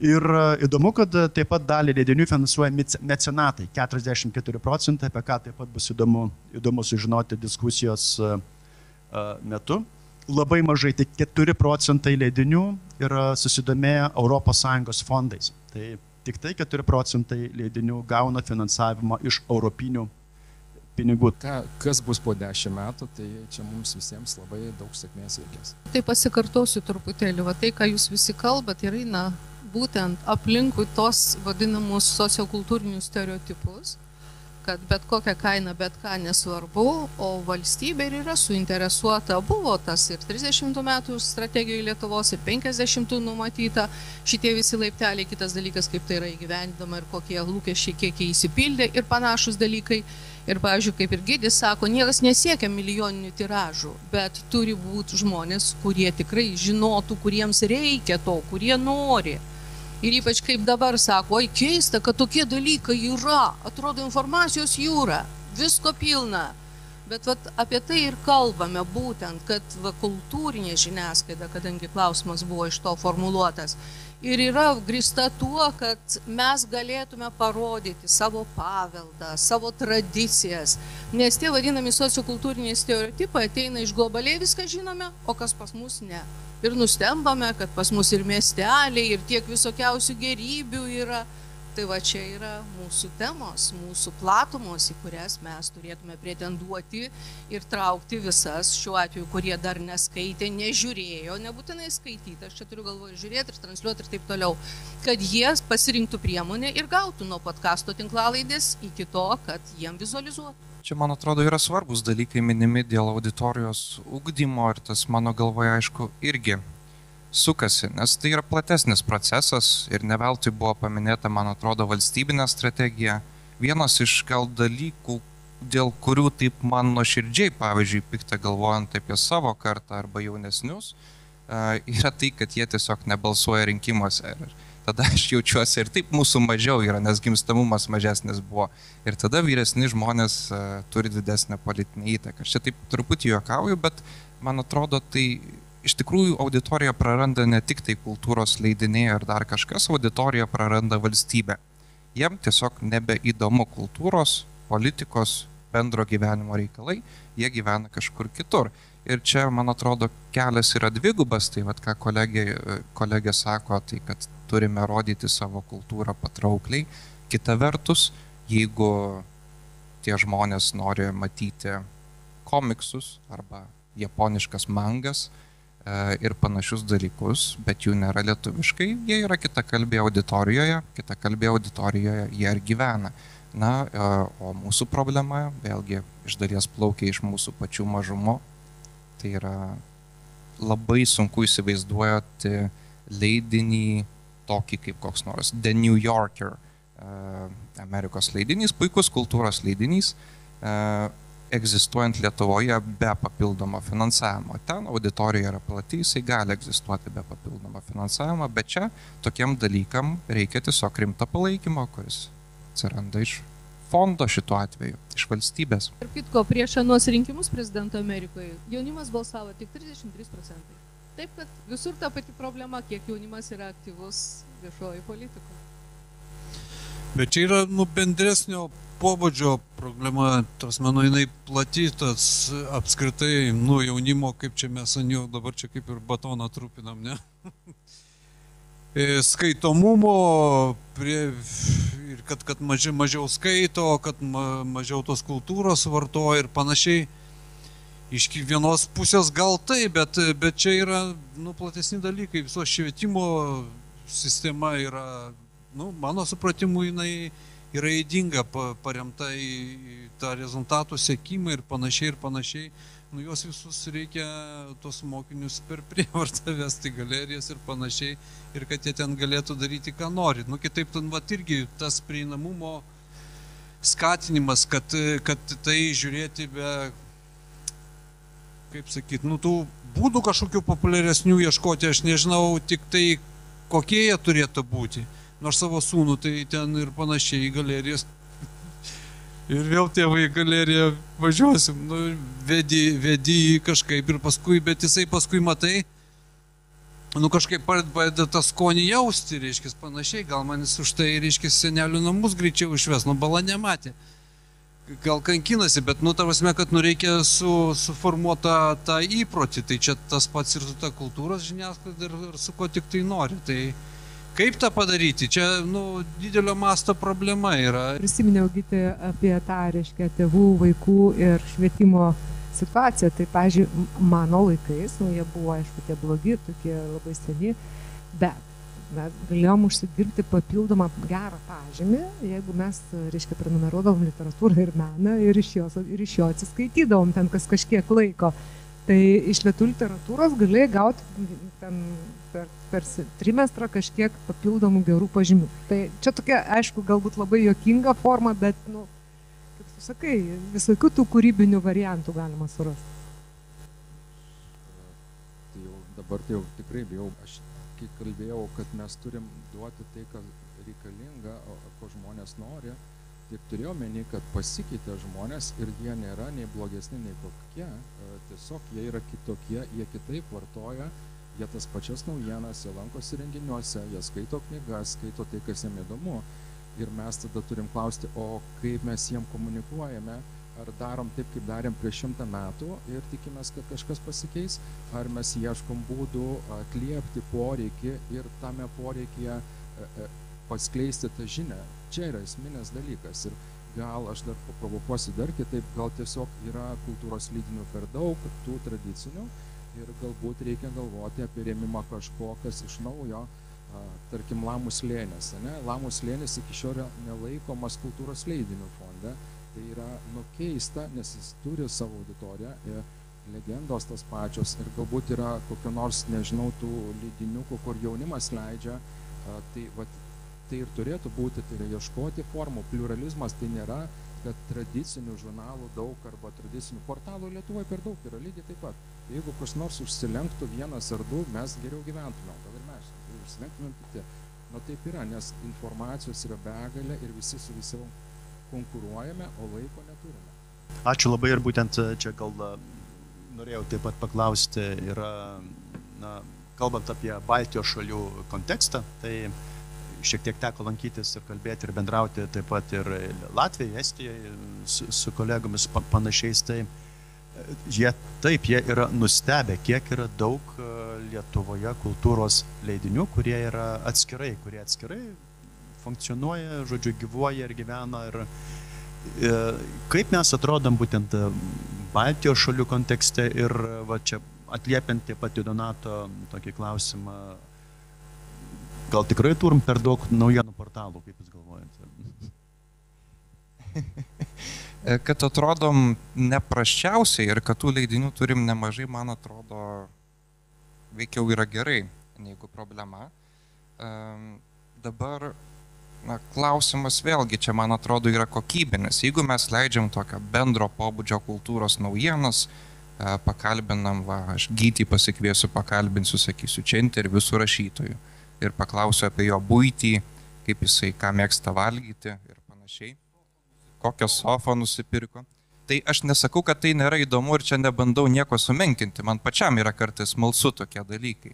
Ir įdomu, kad taip pat dalį leidinių finansuoja mecenatai. 44%, apie ką taip pat bus įdomu sužinoti diskusijos metu. Labai mažai, tik 4% leidinių yra susidomėję ES fondais. Tai tik tai 4% leidinių gauna finansavimą iš europinių pinigų. Kas bus po 10 metų, tai čia mums visiems labai daug sėkmės reikės. Tai pasikartosiu truputėlį, tai, ką jūs visi kalbat, ir eina būtent aplinkui tos vadinamus sociokultūrinius stereotipus, kad bet kokią kainą, bet ką nesvarbu, o valstybė ir yra suinteresuota, buvo tas ir 30 metų strategijoje Lietuvos, ir 50 numatyta, šitie visi laipteliai, kitas dalykas, kaip tai yra įgyvendinama ir kokie lūkesčiai, kiek jie įsipildė ir panašus dalykai. Ir, pavyzdžiui, kaip ir Gidis sako, niekas nesiekia milijoninių tiražų, bet turi būti žmonės, kurie tikrai žinotų, kuriems reikia to, kurie nori. Ir ypač kaip dabar sako, oi keista, kad tokie dalykai yra, atrodo informacijos jūra, visko pilna. Bet apie tai ir kalbame būtent, kad kultūrinė žiniasklaida, kadangi klausimas buvo iš to formuluotas, ir yra grįsta tuo, kad mes galėtume parodyti savo paveldą, savo tradicijas, nes tie vadinami sociokultūriniai stereotipai ateina iš globaliai viską žinome, o kas pas mus ne. Ir nustembame, kad pas mus ir miesteliai, ir tiek visokiausių gerybių yra. Tai va čia yra mūsų temos, mūsų platumos, į kurias mes turėtume pretenduoti ir traukti visas, šiuo atveju, kurie dar neskaitė, nežiūrėjo, nebūtinai skaityti, aš čia turiu galvoje žiūrėti ir transliuoti ir taip toliau, kad jie pasirinktų priemonę ir gautų nuo podcasto tinklalaidės iki to, kad jiem vizualizuotų. Čia, man atrodo, yra svarbus dalykai minimi dėl auditorijos ugdymo ir tas mano galvoje, aišku, irgi sukasi, nes tai yra platesnis procesas ir ne veltui buvo paminėta, man atrodo, valstybinė strategija. Vienas iš gal dalykų, dėl kurių taip man nuoširdžiai, pavyzdžiui, pikta galvojant apie savo kartą arba jaunesnius, yra tai, kad jie tiesiog nebalsuoja rinkimuose. Ir tada aš jaučiuosi ir taip mūsų mažiau yra, nes gimstamumas mažesnis buvo. Ir tada vyresni žmonės turi didesnę politinę įtaką. Aš čia taip truputį juokauju, bet man atrodo, tai iš tikrųjų auditorija praranda ne tik tai kultūros leidiniai ar dar kažkas, auditorija praranda valstybę. Jiem tiesiog nebeįdomu kultūros, politikos, bendro gyvenimo reikalai, jie gyvena kažkur kitur. Ir čia, man atrodo, kelias yra dvigubas, tai vat, ką kolegė sako, tai kad turime rodyti savo kultūrą patraukliai. Kita vertus, jeigu tie žmonės nori matyti komiksus arba japoniškas mangas ir panašius dalykus, bet jų nėra lietuviškai, jie yra kitakalbėje auditorijoje jie ir gyvena. Na, o mūsų problema, vėlgi, iš dalies plaukia iš mūsų pačių mažumo. Tai yra labai sunku įsivaizduoti leidinį tokį kaip koks nors The New Yorker, Amerikos leidinys, puikus kultūros leidinys, egzistuojant Lietuvoje be papildomo finansavimo. Ten auditorija yra plati, jisai gali egzistuoti be papildomo finansavimo, bet čia tokiem dalykam reikia tiesiog rimto palaikymo, kuris atsiranda iš fondo šituo atveju, iš valstybės. Ir kitko, prieš anuos rinkimus prezidento Amerikoje jaunimas balsavo tik 33%. Taip, kad visur ta pati problema, kiek jaunimas yra aktyvus viešoji politikoje. Bet čia yra bendresnio pobūdžio problema, tas mano jinai plati, tas apskritai jaunimo, kaip čia mes ant jo dabar čia kaip ir batoną trupinam, ne? Skaitomumo, ir kad mažiau skaito, kad mažiau tos kultūros vartoja ir panašiai. Iš vienos pusės gal tai, bet čia yra platesni dalykai. Viso švietimo sistema yra, mano supratimu, jinai yra ydinga, paremta į tą rezultatų sekimą ir panašiai. Juos visus reikia tos mokinius per prievartą vesti galerijas ir panašiai, ir kad jie ten galėtų daryti, ką nori. Kitaip, irgi tas prieinamumo skatinimas, kad tai žiūrėti be, kaip sakyti, tų būdų kažkokių populiaresnių ieškoti, aš nežinau tik tai, kokie jie turėtų būti. Nors savo sūnų, tai ten ir panašiai į galerijas. Ir vėl tėvai į galeriją važiuosim, vedi kažkaip ir paskui, bet jisai paskui matai, kažkaip padeda tą skonį jausti, reiškia, panašiai, gal manis už tai, reiškia, senelių namus greičiau išves, bala nematė. Gal kankinasi, bet, ta prasme, kad reikia suformuotą tą įprotį, tai čia tas pats ir su ta kultūros žiniasklaida ir su ko tik tai nori. Tai kaip tą padaryti? Čia, didelio masto problema yra. Prisiminiau gyti apie tą, reiškia, tėvų, vaikų ir švietimo situaciją. Tai, pavyzdžiui, mano laikais, jie buvo, aišku, tie blogi, tokie labai seni, bet mes galėjom užsidirbti papildomą gerą pažymį, jeigu mes, reiškia, prenumeruodavom literatūrą ir meną ir iš jo atsiskaitydavom ten kažkiek laiko. Tai iš lietuvių literatūros galėjai gauti ten per trimestrą kažkiek papildomų gerų pažymių. Tai čia tokia, aišku, galbūt labai juokinga forma, bet, kaip tu sakai, visokių tų kūrybinių variantų galima surasti. Tai jau dabar tai jau tikrai bijau, aš kai kalbėjau, kad mes turim duoti tai, kas reikalinga, ko žmonės nori, taip turėjau meni, kad pasikeitė žmonės ir jie nėra nei blogesni, nei kokie, tiesiog jie yra kitokie, jie kitaip vartoja, jie tas pačias naujienas, jie lankosi renginiuose, jie skaito knygas, skaito tai, kas jiem įdomu. Ir mes tada turim klausti, o kaip mes jiem komunikuojame, ar darom taip, kaip darėm prieš 100 metų ir tikimės, kad kažkas pasikeis, ar mes ieškom būdų atliepti poreikį ir tame poreikyje paskleisti tą žinią. Čia yra esminės dalykas. Ir gal aš dar paprovokuosiu dar kitaip, gal tiesiog yra kultūros leidinių per daug, tų tradicinių, ir galbūt reikia galvoti apie rėmimą kažko, kas iš naujo, tarkim, Lamų slėnis. Lamų slėnis iki šiol nelaikomas kultūros leidinių fonde. Tai yra keista, nes jis turi savo auditoriją, legendos tas pačios ir galbūt yra kokio nors, nežinau, tų leidiniukų, kur jaunimas leidžia. Tai ir turėtų būti, tai yra ieškoti formų. Pliuralizmas tai nėra, kad tradicinių žurnalų daug arba tradicinių portalų Lietuvoje per daug yra lygiai taip pat. Jeigu kas nors užsilenktų vienas ar du, mes geriau gyventumėm, gal ir mes užsilenktumėm kiti. Nu taip yra, nes informacijos yra begalė ir visi su visi konkuruojame, o laiko neturime. Ačiū labai ir būtent čia gal norėjau taip pat paklausti, yra, kalbant apie Baltijos šalių kontekstą, tai šiek tiek teko lankytis ir kalbėti ir bendrauti taip pat ir Latvijai, Estijai su kolegomis panašiais, tai jie yra nustebę, kiek yra daug Lietuvoje kultūros leidinių, kurie yra atskirai, funkcionuoja, žodžiu, gyvuoja ir gyvena. Ir kaip mes atrodom būtent Baltijos šalių kontekste ir va čia atliepiant taip pat Donato tokį klausimą, gal tikrai turim per daug naujienų portalų, kaip jūs galvojate? Kad atrodom neprasčiausiai ir kad tų leidinių turim nemažai, man atrodo, veikiau yra gerai, negu problema. Dabar klausimas vėlgi čia, man atrodo, yra kokybinis. Jeigu mes leidžiam tokio bendro pobūdžio kultūros naujienas, pakalbinam, aš Gytį pasikviesiu, pakalbinsiu, sakysiu, čia interviu su rašytoju ir paklausiu apie jo buitį, kaip jisai ką mėgsta valgyti ir panašiai, kokią sofą nusipirko. Tai aš nesakau, kad tai nėra įdomu ir čia nebandau nieko sumenkinti, man pačiam yra kartais smalsu tokie dalykai.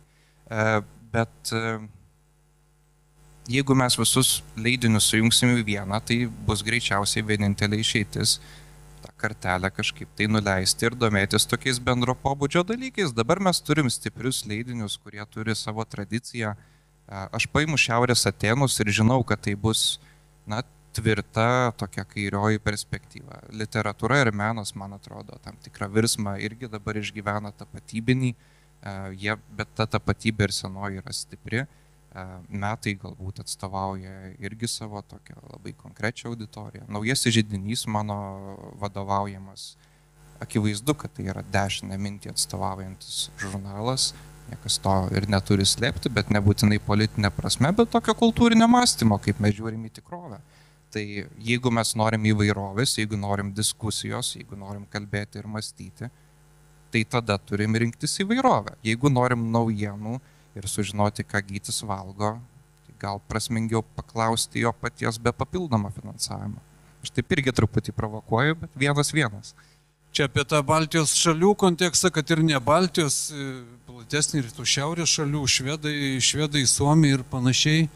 Bet jeigu mes visus leidinius sujungsim į vieną, tai bus greičiausiai vienintelė išeitis tą kartelę kažkaip tai nuleisti ir domėtis tokiais bendro pobūdžio dalykais. Dabar mes turim stiprius leidinius, kurie turi savo tradiciją. Aš paimu Šiaurės Atėnus ir žinau, kad tai bus tvirta tokia kairioji perspektyva. Literatūra ir menas, man atrodo, tam tikrą virsmą irgi dabar išgyvena tapatybinį, bet ta tapatybė ir senoji yra stipri. Metai galbūt atstovauja irgi savo tokią labai konkrečią auditoriją. Naujasis židinys mano vadovaujamas, akivaizdu, kad tai yra dešinę mintį atstovaujantis žurnalas, niekas to ir neturi slėpti, bet nebūtinai politinė prasme, bet tokio kultūrinio mąstymo, kaip mes žiūrim į tikrovę. Tai jeigu mes norim įvairovės, jeigu norim diskusijos, jeigu norim kalbėti ir mąstyti, tai tada turim rinktis įvairovę. Jeigu norim naujienų ir sužinoti, ką Gytis valgo, tai gal prasmingiau paklausti jo paties be papildomą finansavimą. Aš taip irgi truputį provokuoju, bet vienas. Čia apie tą Baltijos šalių kontekstą, kad ir ne Baltijos, platesnį rytų šiaurės šalių, švedai, Suomiai ir panašiai.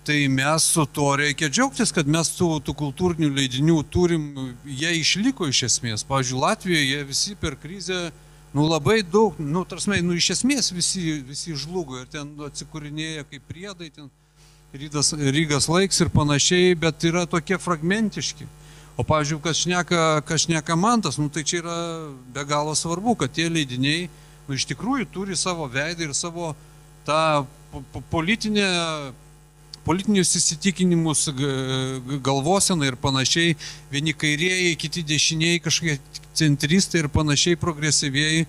Tai mes su to reikia džiaugtis, kad mes tų kultūrinių leidinių turim, jie išliko iš esmės. Pavyzdžiui, Latvijoje jie visi per krizę labai daug, iš esmės visi žlugo ir ten atsikūrinėja kaip priedai, ten Rygas laiks ir panašiai, bet yra tokie fragmentiški. O pavyzdžiui, kas šneka Mantas, tai čia yra be galo svarbu, kad tie leidiniai iš tikrųjų turi savo veidą ir savo tą politinius įsitikinimus, galvoseną ir panašiai. Vieni kairieji, kiti dešiniai, kažkokie centristai ir panašiai progresyvieji.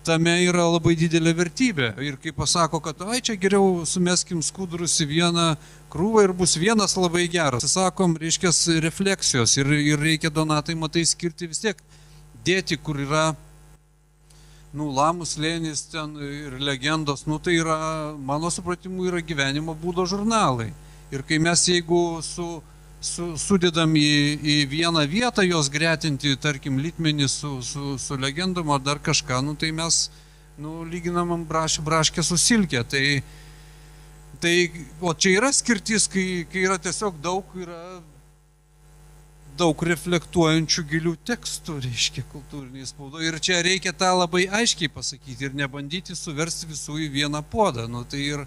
Tame yra labai didelė vertybė. Ir kai pasako, kad čia geriau sumeskim skudurus į vieną krūvą ir bus vienas labai geras. Sakom, reiškia refleksijos ir reikia, Donatai, matai, skirti vis tiek dėti, kur yra Lamų slėnis ten ir legendos, tai yra, mano supratimu, yra gyvenimo būdo žurnalai. Ir kai mes, jeigu sudedam į vieną vietą jos gretinti, tarkim, litmenį su legendom ar dar kažką, tai mes lyginam braškę su silke. O čia yra skirtis, kai yra tiesiog daug reflektuojančių gilių tekstų, reiškia, kultūriniai spaudoje. Ir čia reikia tą labai aiškiai pasakyti ir nebandyti suversti visų į vieną puodą. Tai ir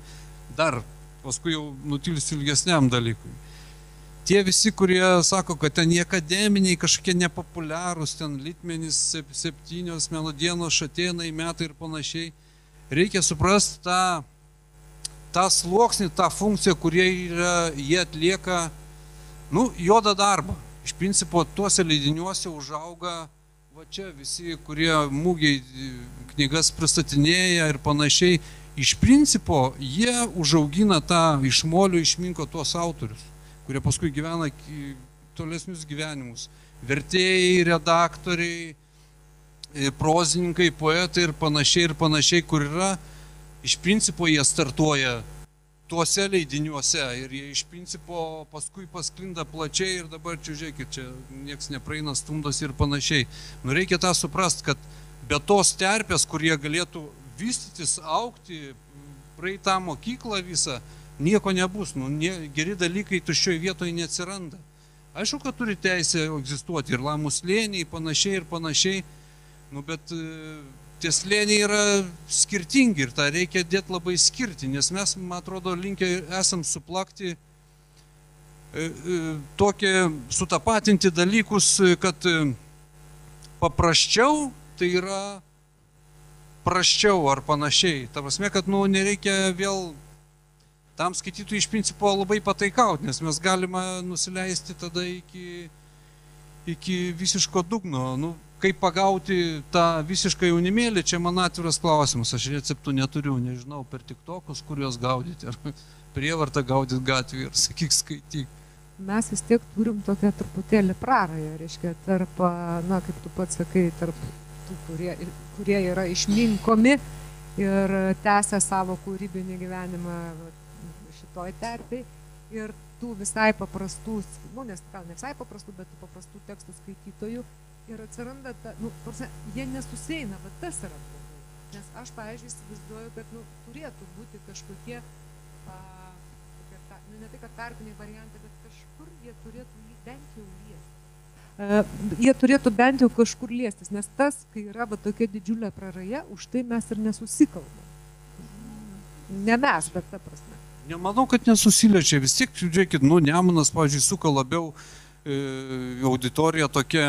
dar, paskui jau nutilsiu ilgesniam dalykui. Tie visi, kurie sako, kad ten akademiniai, kažkokie nepopuliarūs, ten litmenys, 7 melodienos, šatėnai, metai ir panašiai, reikia suprasti tą sluoksnį, tą funkciją, kurie jie atlieka, juodą darbą. Iš principo, tuose leidiniuose užauga, čia visi, kurie mūgiai knygas pristatinėja ir panašiai, iš principo, jie užaugina iš molio išminko tuos autorius, kurie paskui gyvena tolesnius gyvenimus. vertėjai, redaktoriai, prozininkai, poetai ir panašiai, kur yra, iš principo jie startuoja tuose leidiniuose ir jie iš principo paskui pasklinda plačiai ir dabar čia, žiūrėkit, čia nieks nepraeina, stumdosi ir panašiai. Nu, reikia tą suprast, kad be tos terpės, kur jie galėtų vystytis, augti, praeitą mokyklą visą, nieko nebus. Nu, geri dalykai tuščioj vietoje neatsiranda. Aišku, kad turi teisę egzistuoti ir lamų slėniai, panašiai. Nu, bet tie slėniai yra skirtingi ir tą reikia dėti labai skirti, nes mes, man atrodo, linkę esam suplakti tokie, sutapatinti dalykus, kad paprasčiau tai yra prasčiau ar panašiai. Ta prasme, kad nereikia vėl tam skaitytojui iš principo labai pataikauti, nes mes galime nusileisti tada iki visiško dugno. Nu, kaip pagauti tą visišką jaunimėlį, čia man atviras klausimas. Aš receptų neturiu, nežinau, per tiktokus, kur juos gaudyti, ar prievartą gaudyti gatvį ir sakyk skaityk. Mes vis tiek turim tokią truputėlį prarąją, reiškia, tarp, na, kaip tu pats sakai, tarp tų, kurie yra išminkomi ir tęsia savo kūrybinį gyvenimą šitoj terpėj, ir tų visai paprastų, nu, nes gal ne visai paprastų, bet tų paprastų tekstų skaitytojų, ir atsiranda, jie nesusieina, bet tas yra blogai. Nes aš, pavyzdžiui, įsivaizduoju, kad turėtų būti kažkokie, ne tai, kad tarpiniai variantai, bet kažkur jie turėtų bent jau liestis. Jie turėtų bent jau kažkur liestis, nes tas, kai yra tokia didžiulė praraja, už tai mes ir nesusikalbam. Ne mes, bet ta prasme. Nemanau, kad nesusiliečia. Vis tiek, žiūrėkit, Nemunas, pavyzdžiui, suka labiau auditorija tokia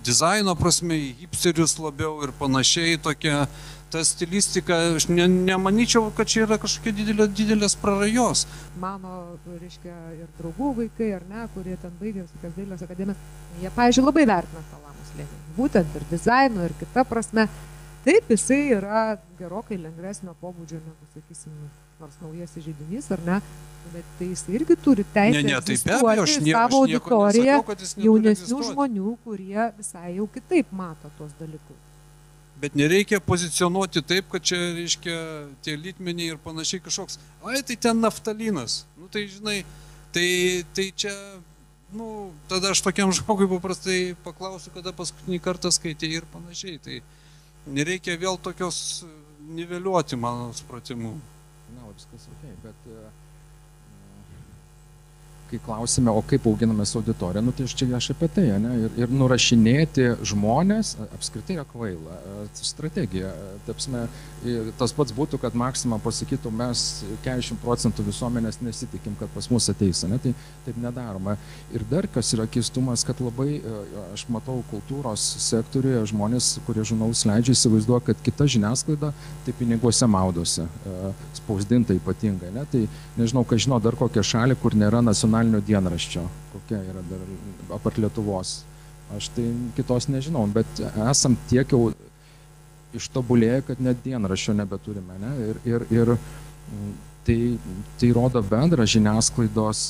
dizaino prasme, hipsterius labiau ir panašiai, tokia ta stilistika. Aš nemanyčiau, kad čia yra kažkokia didelės prarajos. Mano, reiškia, ir draugų vaikai, ar ne, kurie ten baigė visokias dailės akademijas, jie, pavyzdžiui, labai vertina tą lamų slėnį. Būtent ir dizaino, ir kita prasme. Taip, jisai yra gerokai lengvesnio pobūdžio negu, sakysim, nors naujasis židinys, ar ne, bet tai jis irgi turi teisę egzistuoti savo auditoriją jaunesnių žmonių, kurie visai jau kitaip mato tuos dalykus. Bet nereikia pozicionuoti taip, kad čia, reiškia, tie litmeniai ir panašiai kažkoks, tai ten naftalinas. Nu, tai, žinai, tai čia, tada aš tokiam žmogui paprastai paklausiu, kada paskutinį kartą skaitė ir panašiai. Tai nereikia vėl tokios niveliuoti, mano supratimu. Na, viskas ok, bet kai klausime, o kaip auginamės auditoriją, tai aš apie tai, ne? Ir nurašinėti žmonės apskritai yra kvaila strategija. Tas pats būtų, kad Maxima pasakytų, mes 40% visuomenės nesitikim, kad pas mus ateis, ne? Tai taip nedaroma. Ir dar kas yra keistumas, kad labai, aš matau kultūros sektoriuje žmonės, kurie žurnalus leidžia, įsivaizduoja, kad kita žiniasklaida tai piniguose maudosi, spausdinta ypatingai, ne? Tai nežinau, ką žinau, dar kokią šalį, kur nėra nacionalinio dienraščio, kokia yra dar apart Lietuvos. Aš tai kitos nežinau, bet esam tiek jau ištobulėję, kad net dienraščio nebeturime, ne? Ir tai rodo bendrą žiniasklaidos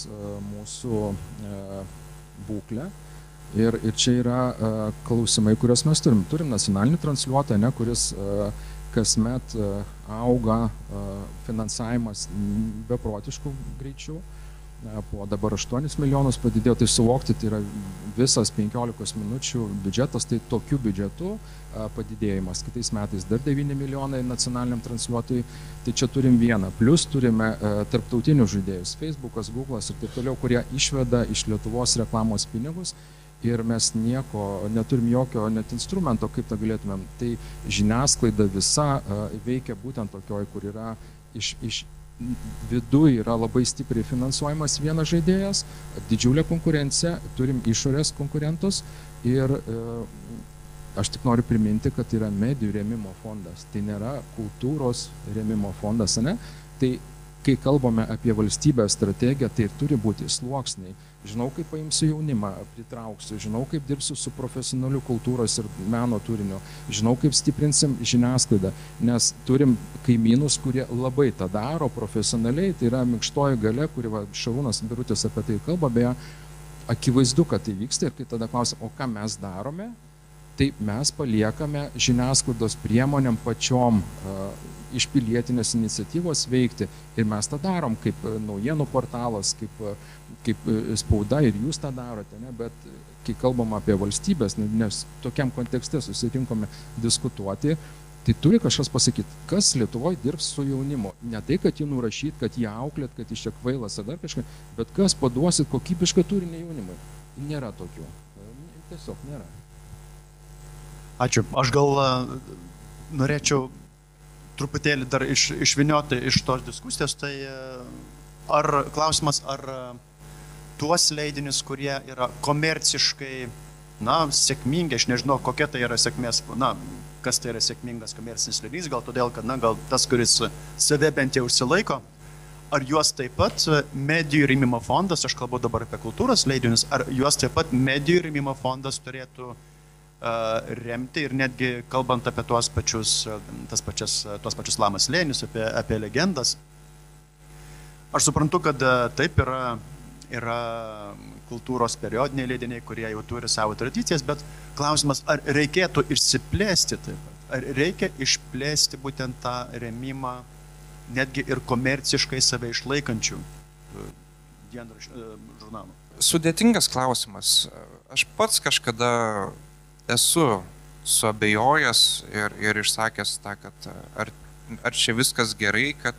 mūsų būklę. Ir čia yra klausimai, kuriuos mes turim. Turim nacionalinį transliuotoją, ne, kuris kasmet auga finansavimas beprotiškų greičių. Po dabar 8 milijonus padidėjo, tai suvokti, tai yra visas 15 minučių biudžetas, tai tokiu biudžetu padidėjimas. Kitais metais dar 9 milijonai nacionaliniam transliuotojui, tai čia turim vieną. Plus turime tarptautinius žaidėjus, Facebookas, Google'as ir taip toliau, kurie išveda iš Lietuvos reklamos pinigus ir mes neturim jokio net instrumento, kaip tą galėtumėm. Tai žiniasklaida visa veikia būtent tokioj, kur yra iš viduje yra labai stipriai finansuojamas vienas žaidėjas, didžiulė konkurencija, turim išorės konkurentus ir aš tik noriu priminti, kad yra medijų rėmimo fondas, tai nėra kultūros rėmimo fondas, ne? Tai kai kalbame apie valstybės strategiją, tai turi būti sluoksniai. Žinau, kaip paimsiu jaunimą, pritrauksiu, žinau, kaip dirbsiu su profesionaliu kultūros ir meno turiniu, žinau, kaip stiprinsim žiniasklaidą, nes turim kaimynus, kurie labai tą daro profesionaliai, tai yra minkštoji galia, kuri Šarūnas Birutis apie tai kalba, beje, akivaizdu, kad tai vyksta ir kai tada klausia, o ką mes darome, tai mes paliekame žiniasklaidos priemonėm pačiom iš pilietinės iniciatyvos veikti ir mes tą darom kaip naujienų portalas, kaip spauda ir jūs tą darote, ne? Bet kai kalbam apie valstybės, nes tokiam kontekste susirinkome diskutuoti, tai turi kažkas pasakyti, kas Lietuvoje dirbs su jaunimu. Ne tai, kad jį nurašyt, kad jį auklėt, kad iš čia kvailas ar dar kažką, bet kas paduosit kokybišką turinį jaunimui. Nėra tokių. Tiesiog nėra. Ačiū. Aš gal norėčiau truputėlį dar išvinioti iš tos diskusijos, tai klausimas, ar tuos leidinius, kurie yra komerciškai, sėkmingi, aš nežinau, kokia tai yra sėkmės, kas tai yra sėkmingas komercinis leidinys, gal todėl, kad, gal tas, kuris save bent jau užsilaiko, ar juos taip pat medijų rėmimo fondas, aš kalbu dabar apie kultūros leidinius, ar juos taip pat medijų rėmimo fondas turėtų remti ir netgi kalbant apie tuos pačius Lamas slėnius, apie legendas. Aš suprantu, kad taip yra kultūros periodiniai leidiniai, kurie jau turi savo tradicijas, bet klausimas, ar reikėtų išsiplėsti taip pat? Ar reikia išplėsti būtent tą rėmimą netgi ir komerciškai save išlaikančių žurnalų? Sudėtingas klausimas. Aš pats kažkada esu suabejojęs ir išsakęs tą, kad ar čia viskas gerai, kad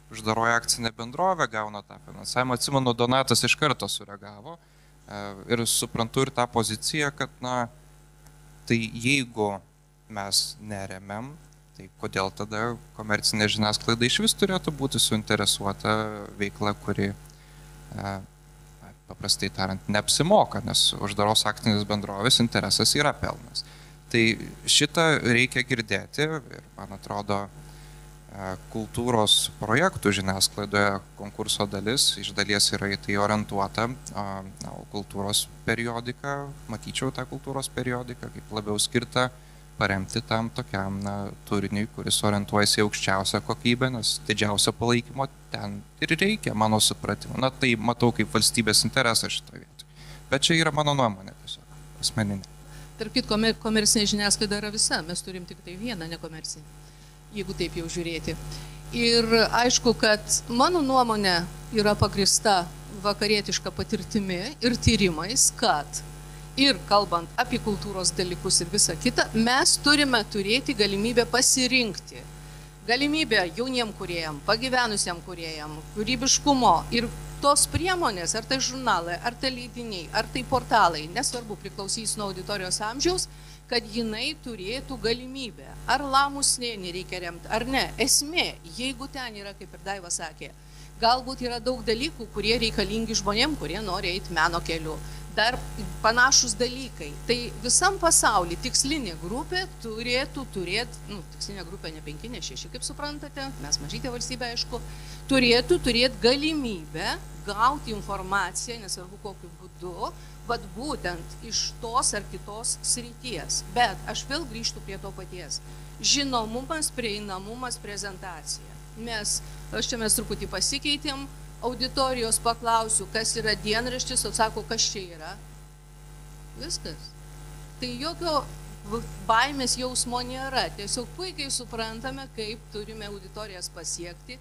uždaroji akcinė bendrovė gauna tą finansavimą. Atsimenu, Donatas iš karto sureagavo ir suprantu ir tą poziciją, kad tai jeigu mes neremiam, tai kodėl tada komercinė žiniasklaida iš vis turėtų būti suinteresuota veikla, kuri paprastai tariant neapsimoka, nes uždaros akcinės bendrovės interesas yra pelnas. Tai šitą reikia girdėti ir, man atrodo, kultūros projektų žiniasklaidoje konkurso dalis iš dalies yra į tai orientuota, o kultūros periodika, matyčiau tą kultūros periodiką kaip labiau skirta paremti tam tokiam turiniui, kuris orientuojasi į aukščiausią kokybę, nes didžiausio palaikymo ten ir reikia, mano supratimu. Tai matau kaip valstybės interesą šitoje vietoje. Bet čia yra mano nuomonė tiesiog, asmeninė. Tarp kitko, komercinė žiniasklaida yra visa, mes turim tik tai vieną nekomercinį, jeigu taip jau žiūrėti. Ir aišku, kad mano nuomonė yra pagrįsta vakarietiška patirtimi ir tyrimais, kad ir kalbant apie kultūros dalykus ir visą kitą, mes turime turėti galimybę pasirinkti. Galimybę jauniem kūrėjam, pagyvenusiam kūrėjam, kūrybiškumo ir tos priemonės, ar tai žurnalai, ar tai leidiniai, ar tai portalai, nesvarbu, priklausys nuo auditorijos amžiaus, kad jinai turėtų galimybę. Ar Lamų slėnį reikia remti, ar ne. Esmė, jeigu ten yra, kaip ir Daiva sakė, galbūt yra daug dalykų, kurie reikalingi žmonėm, kurie nori eiti meno keliu. Dar panašus dalykai. Tai visam pasaulyje tikslinė grupė turėtų turėti, tikslinė grupė ne 5, ne 6, kaip suprantate, mes mažytė valstybė, aišku, turėtų turėti galimybę gauti informaciją, nesvarbu kokiu būdu, bet būtent iš tos ar kitos srities. Bet aš vėl grįžtu prie to paties. Žinomumas, prieinamumas, prezentacija. Mes truputį pasikeitėm, auditorijos paklausiu, kas yra dienraštis, o sako, kas čia yra. Viskas. Tai jokio baimės jausmo nėra. Tiesiog puikiai suprantame, kaip turime auditorijas pasiekti,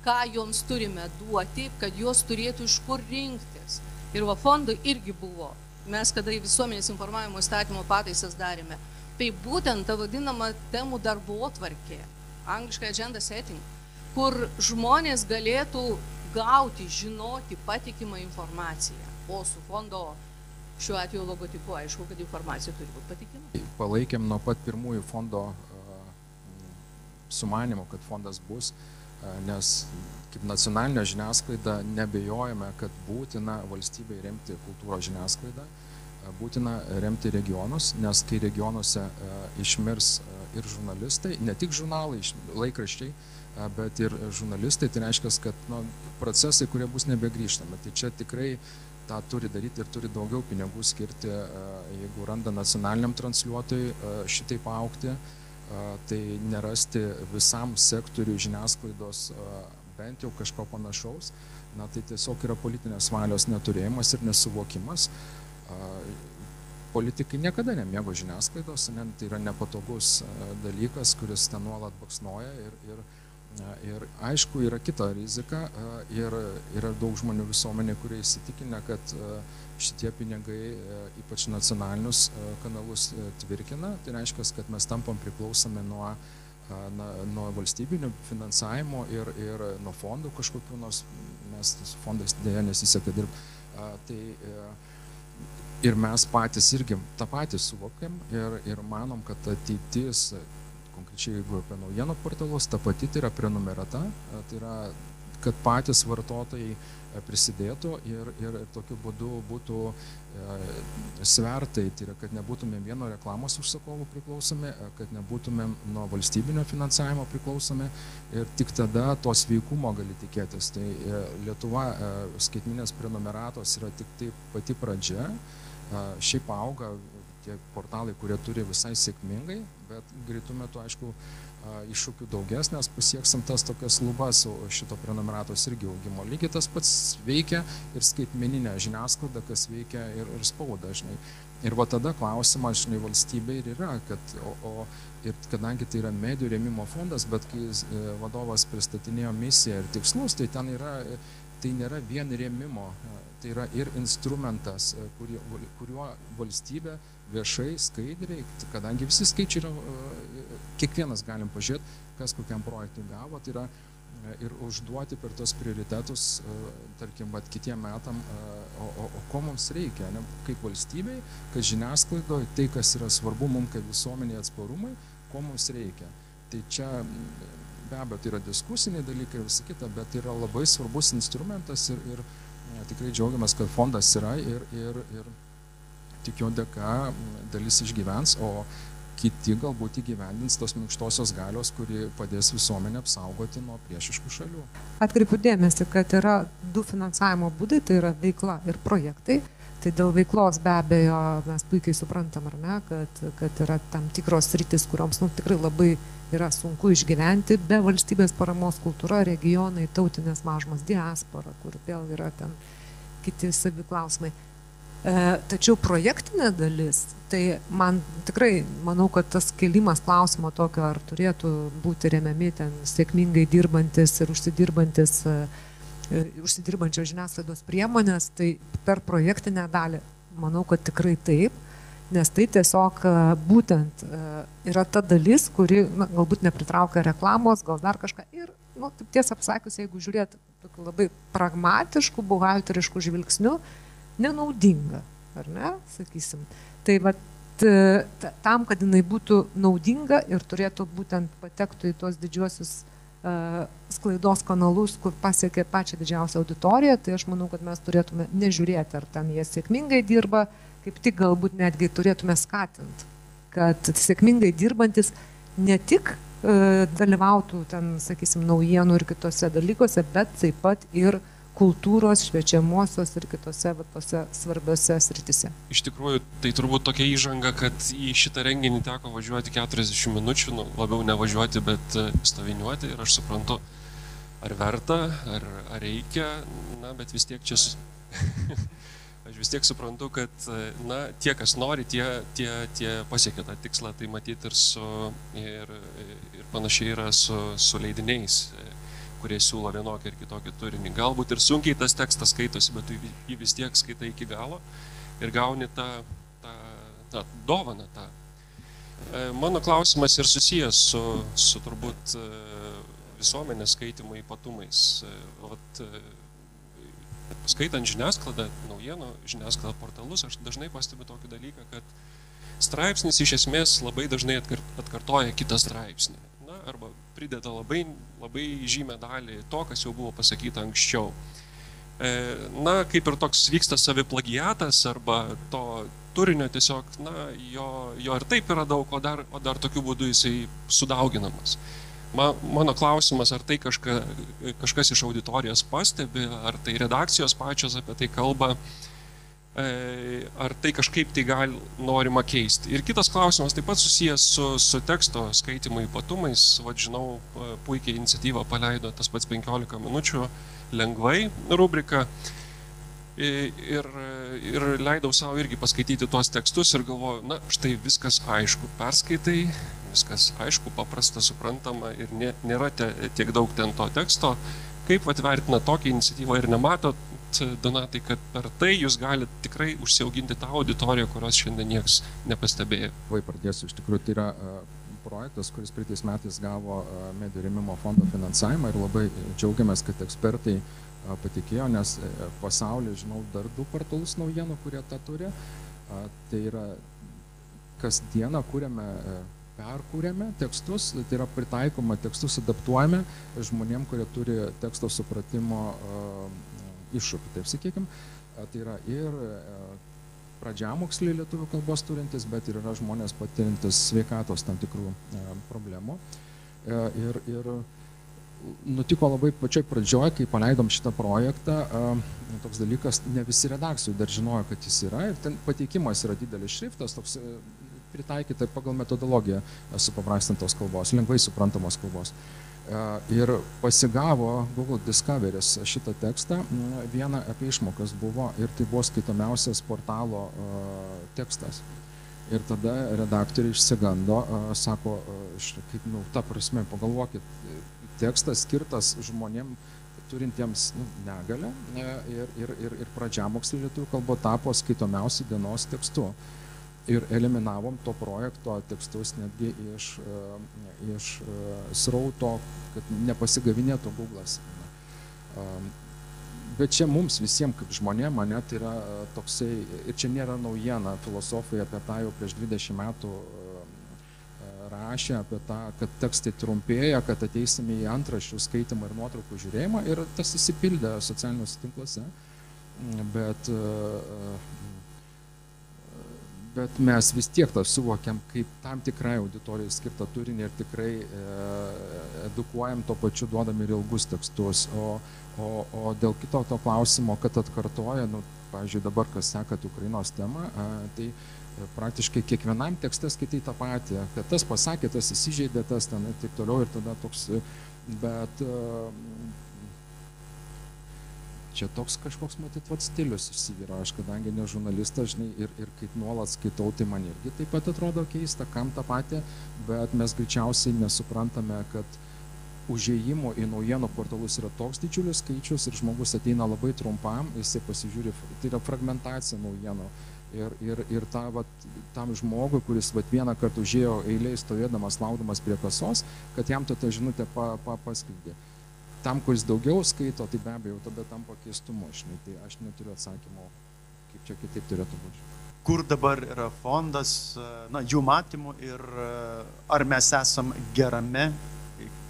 ką joms turime duoti, kad jos turėtų iš kur rinktis. Ir fondai irgi buvo. Mes, kada į visuomenės informavimo įstatymo pataisas darėme, tai būtent ta vadinama temų darbotvarkė, angliškai agenda setting, kur žmonės galėtų gauti, žinoti patikimą informaciją. O su fondo šiuo atveju logotipu aišku, kad informacija turi būti patikima. Palaikėm nuo pat pirmųjų fondo sumanimo, kad fondas bus, nes kaip nacionalinė žiniasklaida nebejojame, kad būtina valstybei remti kultūros žiniasklaidą, būtina remti regionus, nes kai regionuose išmirs ir žurnalistai, ne tik žurnalai, laikraščiai, bet ir žurnalistai, tai reiškia, kad procesai, kurie bus nebegrįžtami. Tai čia tikrai tą turi daryti ir turi daugiau pinigų skirti, jeigu randa nacionaliniam transliuotojui šitaip augti, tai nerasti visam sektoriui žiniasklaidos bent jau kažko panašaus, na tai tiesiog yra politinės valios neturėjimas ir nesuvokimas. Politikai niekada nemėgo žiniasklaidos, tai yra nepatogus dalykas, kuris ten nuolat baksnoja ir aišku, yra kita rizika ir yra daug žmonių visuomenė, kurie įsitikinę, kad šitie pinigai ypač nacionalinius kanalus tvirkina, tai reiškia, kad mes tampam priklausomi nuo valstybinių finansavimo ir nuo fondų kažkokių, nors mes fondais dėja nesiseka dirbti. Ir mes patys irgi tą patį suvokiam ir manom, kad ateitis, konkrečiai jeigu apie naujienų portalus, ta pati tai yra prenumerata, tai yra, kad patys vartotojai prisidėtų ir tokiu būdu būtų svertai, tai yra, kad nebūtumėm vieno reklamos užsakovų priklausomi, kad nebūtumėm nuo valstybinio finansavimo priklausomi ir tik tada to sveikumo gali tikėtis. Tai Lietuva skaitminės prenumeratos yra tik tai pati pradžia. Šiaip auga tie portalai, kurie turi visai sėkmingai, bet greitų metų, aišku, iššūkių daugės, nes pasieksim tas tokias lubas šito prenumeratos irgi augimo. Lygiai tas pats veikia ir skaitmeninė žiniasklaida, kas veikia ir spauda, žinai. Ir va tada klausimas, žinai, valstybė ir yra, ir kadangi tai yra medijų rėmimo fondas, bet kai vadovas pristatinėjo misiją ir tikslus, tai ten yra, tai nėra vien rėmimo, tai yra ir instrumentas, kuriuo valstybė viešai, skaidriai, kadangi visi skaičiai yra, kiekvienas galim pažiūrėti, kas kokiam projektui gavo, tai yra ir užduoti per tos prioritetus, tarkim, kitiem metam, o ko mums reikia, ne, kaip valstybei, kad žiniasklaidoje tai, kas yra svarbu mums, kaip visuomenėje atsparumai, ko mums reikia. Tai čia be abejo, tai yra diskusiniai dalykai ir visa kita, bet tai yra labai svarbus instrumentas ir tikrai džiaugiamės, kad fondas yra ir tik jo dėka dalis išgyvens, o kiti galbūt įgyvendins tos minkštosios galios, kuri padės visuomenę apsaugoti nuo priešiškų šalių. Atkreipiu dėmesį, kad yra du finansavimo būdai, tai yra veikla ir projektai. Tai dėl veiklos be abejo mes puikiai suprantam, ar ne, kad yra tam tikros sritis, kurioms tikrai labai yra sunku išgyventi be valstybės paramos, kultūra, regionai, tautinės mažumas, diaspora, kur vėl yra ten kiti savi klausimai. Tačiau projektinė dalis, tai man tikrai, manau, kad tas kėlimas klausimo tokio, ar turėtų būti remiami ten sėkmingai dirbantis ir užsidirbančios žiniasklaidos priemonės, tai per projektinę dalį, manau, kad tikrai taip, nes tai tiesiog būtent yra ta dalis, kuri galbūt nepritraukia reklamos, gal dar kažką. Ir, tiesą pasakius, jeigu žiūrėt labai pragmatiškų, buhalteriškų žvilgsnių, nenaudinga, ar ne, sakysim. Tai tam, kad jinai būtų naudinga ir turėtų būtent patektų į tuos didžiuosius sklaidos kanalus, kur pasiekė pačią didžiausią auditoriją, tai aš manau, kad mes turėtume nežiūrėti, ar ten jie sėkmingai dirba, kaip tik galbūt netgi turėtume skatinti, kad sėkmingai dirbantis ne tik dalyvautų ten, sakysim, naujienų ir kitose dalykuose, bet taip pat ir kultūros, šviečiamosios ir kitose tose svarbiose sritise. Iš tikrųjų, tai turbūt tokia įžanga, kad į šitą renginį teko važiuoti 40 minučių, labiau nevažiuoti, bet stoviniuoti ir aš suprantu, ar verta, ar reikia, bet vis tiek čia... Aš vis tiek suprantu, kad tie, kas nori, tie pasiekia tą tikslą, tai matyti ir panašiai yra su leidiniais, kurie siūlo vienokį ir kitokį turinį. Galbūt ir sunkiai tas tekstas skaitosi, bet jį vis tiek skaitai iki galo ir gauni tą dovaną. Mano klausimas ir susijęs su turbūt visuomenės skaitimo ypatumais. Skaitant žiniasklaidą, naujienų žiniasklaidą portalus, aš dažnai pastebiu tokį dalyką, kad straipsnis iš esmės labai dažnai atkartoja kitą straipsnį. Arba prideda labai žymę dalį to, kas jau buvo pasakyta anksčiau. Kaip ir toks vyksta saviplagiatas arba to turinio tiesiog, jo ir taip yra daug, o dar tokiu būdu jisai sudauginamas. Mano klausimas, ar tai kažkas iš auditorijos pastebi, ar tai redakcijos pačios apie tai kalba, ar tai kažkaip tai norima keisti. Ir kitas klausimas taip pat susijęs su teksto skaitimo ypatumais. Žinau, puikiai iniciatyvą paleido tas pats 15 minučių lengvai rubrika. Ir leidau savo irgi paskaityti tuos tekstus ir galvoju, na, štai viskas aišku, perskaitai, viskas aišku, paprasta, suprantama ir nėra tiek daug ten to teksto. Kaip atvertina tokią iniciatyvą ir nematot, Donatai, kad per tai jūs galite tikrai užsiauginti tą auditoriją, kurios šiandien niekas nepastebėjo? Vai pradėsiu, iš tikrųjų tai yra projektas, kuris praeitais metais gavo Medijų rėmimo fondo finansavimą ir labai džiaugiamės, kad ekspertai patikėjo, nes pasaulyje, žinau, dar 2 portalus naujienų, kurie tą turi. Tai yra kasdieną perkūrėme tekstus, tai yra pritaikoma tekstus, adaptuojame žmonėm, kurie turi teksto supratimo iššūkį, taip sakykime. Tai yra ir pradžiamokslį lietuvių kalbos turintis, bet ir yra žmonės patirintis sveikatos tam tikrų problemų. Ir nutiko labai pačioj pradžioj, kai paleidom šitą projektą, toks dalykas, ne visi redakcijų dar žinojo, kad jis yra, ir ten pateikimas yra didelis šriftas, toks pritaikyta pagal metodologiją supaprastintos kalbos, lengvai suprantamos kalbos. Ir pasigavo Google Discovery's šitą tekstą, viena apie išmokas buvo ir tai buvo skaitomiausias portalo tekstas. Ir tada redaktoriai išsigando, sako, kaip, ta prasme, pagalvokit, tekstas skirtas žmonėm turintiems negalią ir pradžiamokslį lietuvių kalba tapo skaitomiausiu dienos tekstu. Ir eliminavom to projekto tekstus netgi iš srauto, kad nepasigavinėtų Google'as. Bet čia mums visiems kaip žmonėm, mane tai yra toksai, ir čia nėra naujiena, filosofai apie tą jau prieš 20 metų rašė, apie tą, kad tekstai trumpėja, kad ateisime į antraščių skaitimą ir nuotraukų žiūrėjimą, ir tas įsipildė socialiniuose tinkluose. Bet mes vis tiek tą suvokiam kaip tam tikrai auditorijai skirtą turinį ir tikrai edukuojam, to pačiu duodam ir ilgus tekstus. O dėl kito to klausimo, kad atkartoja, pavyzdžiui, dabar, kas sekat Ukrainos temą, tai praktiškai kiekvienam tekste skaitai tą patį, kad tas pasakė, tas įsižeidė, tas ten ir taip toliau, ir tada toks, bet čia toks kažkoks, matyt, stilius išsivyra. Aš, kadangi ne žurnalistas, žinai, ir kaip nuolat skaitau, tai man irgi taip pat atrodo keista, kam tą patį, bet mes greičiausiai nesuprantame, kad užėjimo į naujienų portalus yra toks didžiulis skaičius ir žmogus ateina labai trumpam, jisai pasižiūri, tai yra fragmentacija naujienų. Ir tam žmogui, kuris vieną kartą užėjo eilėje stovėdamas, laukdamas prie kasos, kad jam tą žinutę pasklidė. Tam, kuris daugiau skaito, tai be abejo, tada tampa keistumu. Tai aš neturiu atsakymo, kaip čia kitaip turėtų būti. Kur dabar yra fondas, jų matymų ir ar mes esam gerame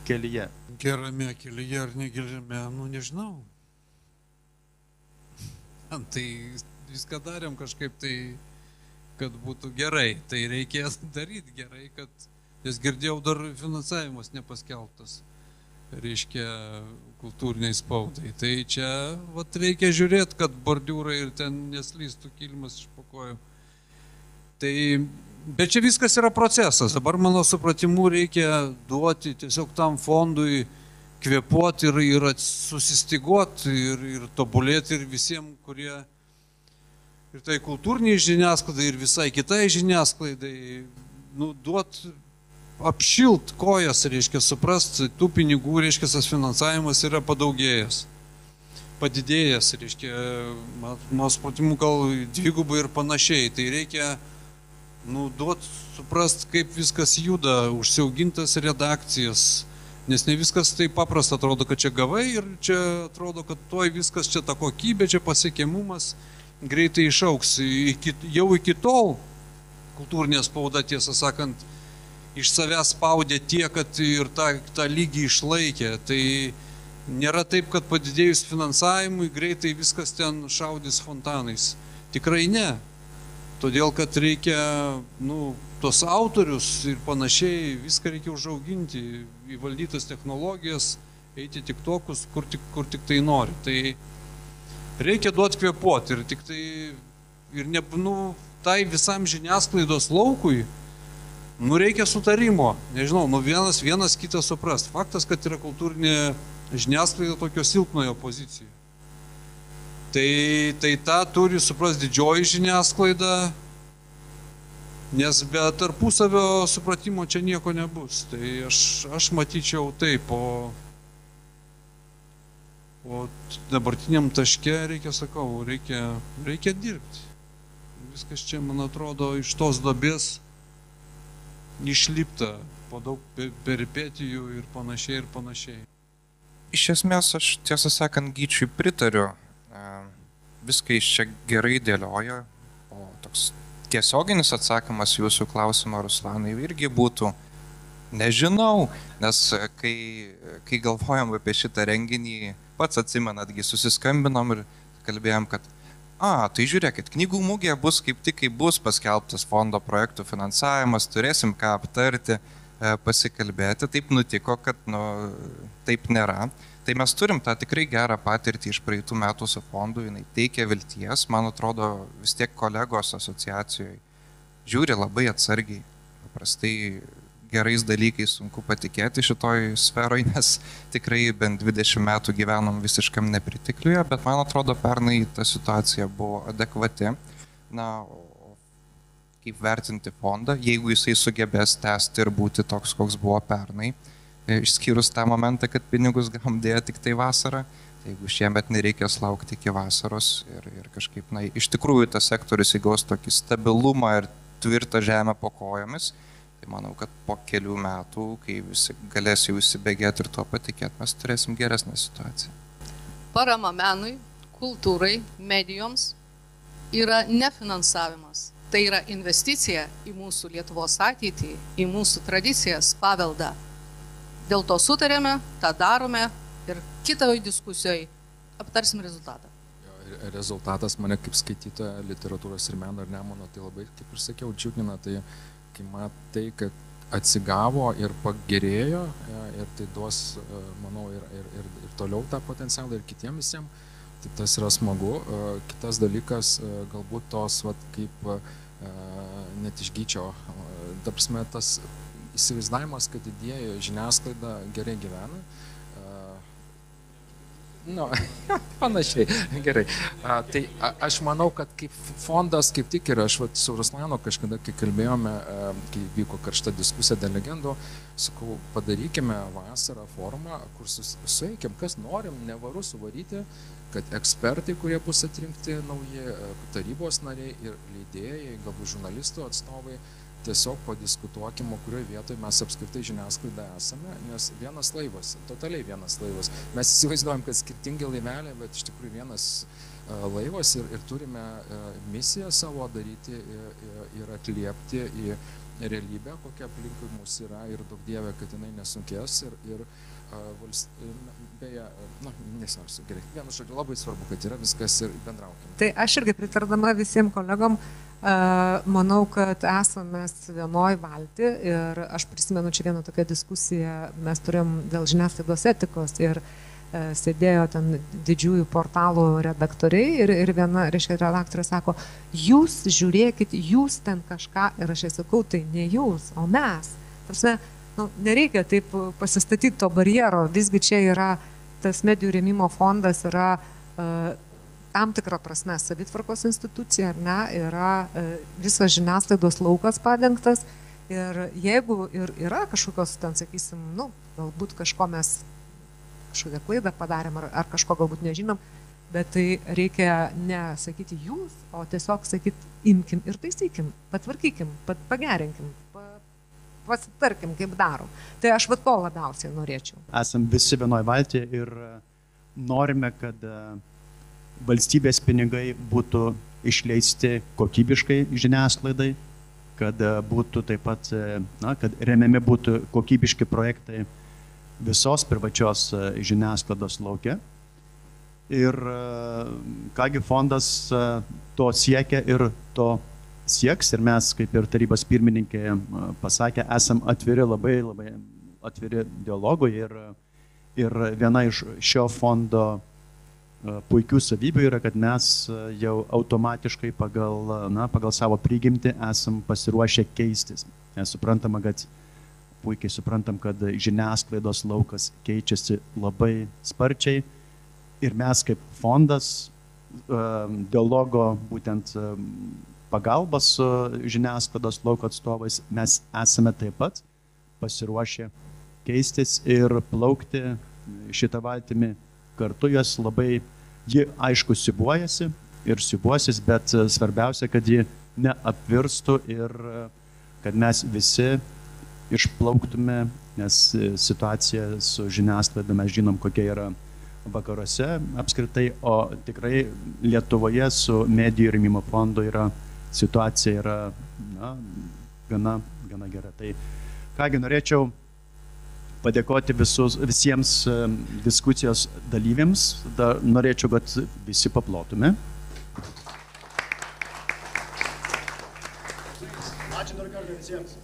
kelyje? Gerame kelyje ar negerame, nežinau. Tai viską darėm kažkaip tai, kad būtų gerai. Tai reikės daryti gerai, nes girdėjau, dar finansavimas nepaskelbtas, reiškia, kultūriniai spaudai. Tai čia reikia žiūrėti, kad bordiūrai ir ten neslystų kilimas iš po kojų. Bet čia viskas yra procesas. Dabar, mano supratimu, reikia duoti tiesiog tam fondui kvėpuoti ir susistiguoti ir tobulėti ir visiems, kurie ir tai kultūriniai žiniasklaidai ir visai kitai žiniasklaidai duoti apšilt kojas, reiškia, suprast, tų pinigų, reiškia, tas finansavimas yra padaugėjęs, padidėjęs, reiškia, mano supratimu, gal dvigubai ir panašiai. Tai reikia, duot, suprast, kaip viskas juda, užsiaugintas redakcijas, nes ne viskas taip paprasta, atrodo, kad čia gavai ir čia atrodo, kad tuoj viskas čia ta kokybė, čia pasiekiamumas greitai išauks. Jau iki tol kultūrinė spauda, tiesą sakant, iš savęs spaudė tiek, kad ir tą lygį išlaikė. Tai nėra taip, kad padidėjus finansavimui greitai viskas ten šaudys fontanais. Tikrai ne. Todėl, kad reikia, tos autorius ir panašiai, viską reikia užauginti, įvaldytas technologijas, eiti tiktokus, kur tik tai nori. Tai reikia duoti kvėpuoti ir tik tai Ir tai visam žiniasklaidos laukui, reikia sutarimo. Nežinau, vienas kitas suprast. Faktas, kad yra kultūrinė žiniasklaida tokio silpnojo pozicijoje. Tai tą turi suprast didžioji žiniasklaida, nes be tarpusavio supratimo čia nieko nebus. Tai aš matyčiau taip, o dabartiniam taške reikia dirbti. Viskas čia, man atrodo, iš tos duobės išlipta po daug peripetijų ir panašiai. Iš esmės, aš tiesą sakant, Gyčiui pritariu. Viską iš čia gerai dėlioja, o toks tiesioginis atsakymas jūsų klausimą, Ruslanai, irgi būtų nežinau, nes kai galvojam apie šitą renginį, pats atsimenatgi, susiskambinom ir kalbėjom, kad tai žiūrėkit, knygų mugė bus kaip tik, kai bus paskelbtas fondo projektų finansavimas, turėsim ką aptarti, pasikalbėti. Taip nutiko, kad taip nėra. Tai mes turim tą tikrai gerą patirtį iš praeitų metų su fondu, jinai teikia vilties, man atrodo, vis tiek kolegos asociacijoje žiūri labai atsargiai. Paprastai gerais dalykais sunku patikėti šitoj sferoj, nes tikrai bent 20 metų gyvenom visiškam nepritikliuje, bet man atrodo, pernai ta situacija buvo adekvati. Kaip vertinti fondą, jeigu jisai sugebės tęsti ir būti toks, koks buvo pernai, išskyrus tą momentą, kad pinigus gavom dėję tik tai vasarą, tai jeigu šiemet nereikės laukti iki vasaros ir kažkaip, iš tikrųjų tas sektorius įgaus tokį stabilumą ir tvirtą žemę po kojomis, tai manau, kad po kelių metų, kai visi galės jau įsibėgėti ir tuo patikėti, mes turėsim geresnę situaciją. Parama menui, kultūrai, medijoms yra nefinansavimas. Tai yra investicija į mūsų Lietuvos ateitį, į mūsų tradicijas, paveldą. Dėl to sutarėme, tą darome ir kitoje diskusijoje aptarsim rezultatą. Rezultatas mane kaip skaitytoja literatūros ir meno ir Nemuno, tai labai, kaip ir sakiau, džiugina, tai kai matai, kad atsigavo ir pagerėjo ir tai duos, manau, ir toliau tą potencialą ir kitiem visiems, tai tas yra smagu. Kitas dalykas, galbūt tos, kaip net iš Gyčio, ta prasme, tas įsivaizdavimas, kad didieji žiniasklaida gerai gyvena. Panašiai, gerai. Tai aš manau, kad kaip fondas kaip tik ir aš su Ruslanu kažkada, kai kalbėjome, kai vyko karšta diskusija dėl legendų, sakau, padarykime vasarą formą, kur sueikim, kas norim, nevaru suvaryti, kad ekspertai, kurie bus atrinkti nauji, tarybos nariai ir leidėjai, galbūt žurnalistų atstovai, tiesiog padiskutuokime, kurioje vietoje mes apskritai žiniasklaida esame, nes vienas laivas, totaliai vienas laivas. Mes įsivaizduojam, kad skirtingi laiveliai, bet iš tikrųjų vienas laivas ir turime misiją savo daryti ir atliepti į realybę, kokia aplinkui mūsų yra ir daug dievė, kad jinai nesunkės ir beje, nesvarsiu, gerai, vienu žodžiu, labai svarbu, kad yra viskas ir bendraukime. Tai aš irgi pritardama visiems kolegom, manau, kad esame vienoj valty ir aš prisimenu čia vieną tokią diskusiją, mes turėjom dėl žiniasklaidos etikos ir sėdėjo ten didžiųjų portalų redaktoriai ir viena, reiškia, redaktorė sako, jūs žiūrėkit, jūs ten kažką ir aš sakau, tai ne jūs, o mes. Tarsi, nereikia taip pasistatyti to barjero, visgi čia yra tas medijų rėmimo fondas yra tam tikrą prasme savitvarkos institucija, ar ne, yra visas žiniasklaidos laukas padengtas ir jeigu ir yra kažkokios, ten sakysim, galbūt kažko mes kažkokią klaidą padarėm ar kažko galbūt nežinom, bet tai reikia ne sakyti jūs, o tiesiog sakyti imkim ir taisykim, patvarkykim, pagerinkim, pasitarkim, kaip darom. Tai aš to labiausiai norėčiau. Esam visi vienoj valty ir norime, kad valstybės pinigai būtų išleisti kokybiškai žiniasklaidai, kad būtų taip pat, kad remiami būtų kokybiški projektai visos privačios žiniasklaidos lauke. Ir kągi fondas to siekia ir to sieks ir mes, kaip ir tarybos pirmininkė pasakė, esam atviri, labai atviri dialogui ir viena iš šio fondo puikių savybių yra, kad mes jau automatiškai pagal savo prigimtį esam pasiruošę keistis. Nes puikiai suprantam, kad žiniasklaidos laukas keičiasi labai sparčiai ir mes kaip fondas dialogo būtent pagalbos su žiniasklaidos lauko atstovais, mes esame taip pat pasiruošę keistis ir plaukti šitą valtimi kartu. Jos labai, ji aišku siūbuojasi ir siūbuosis, bet svarbiausia, kad ji neapvirstų ir kad mes visi išplauktume, nes situacija su žiniasklaida mes žinom, kokia yra vakaruose apskritai, o tikrai Lietuvoje su medijų rėmimo fondu situacija yra gana gera. Tai kągi norėčiau padėkoti visiems diskusijos dalyviams. Dar norėčiau, kad visi paplotume. Ačiū dar kartą visiems.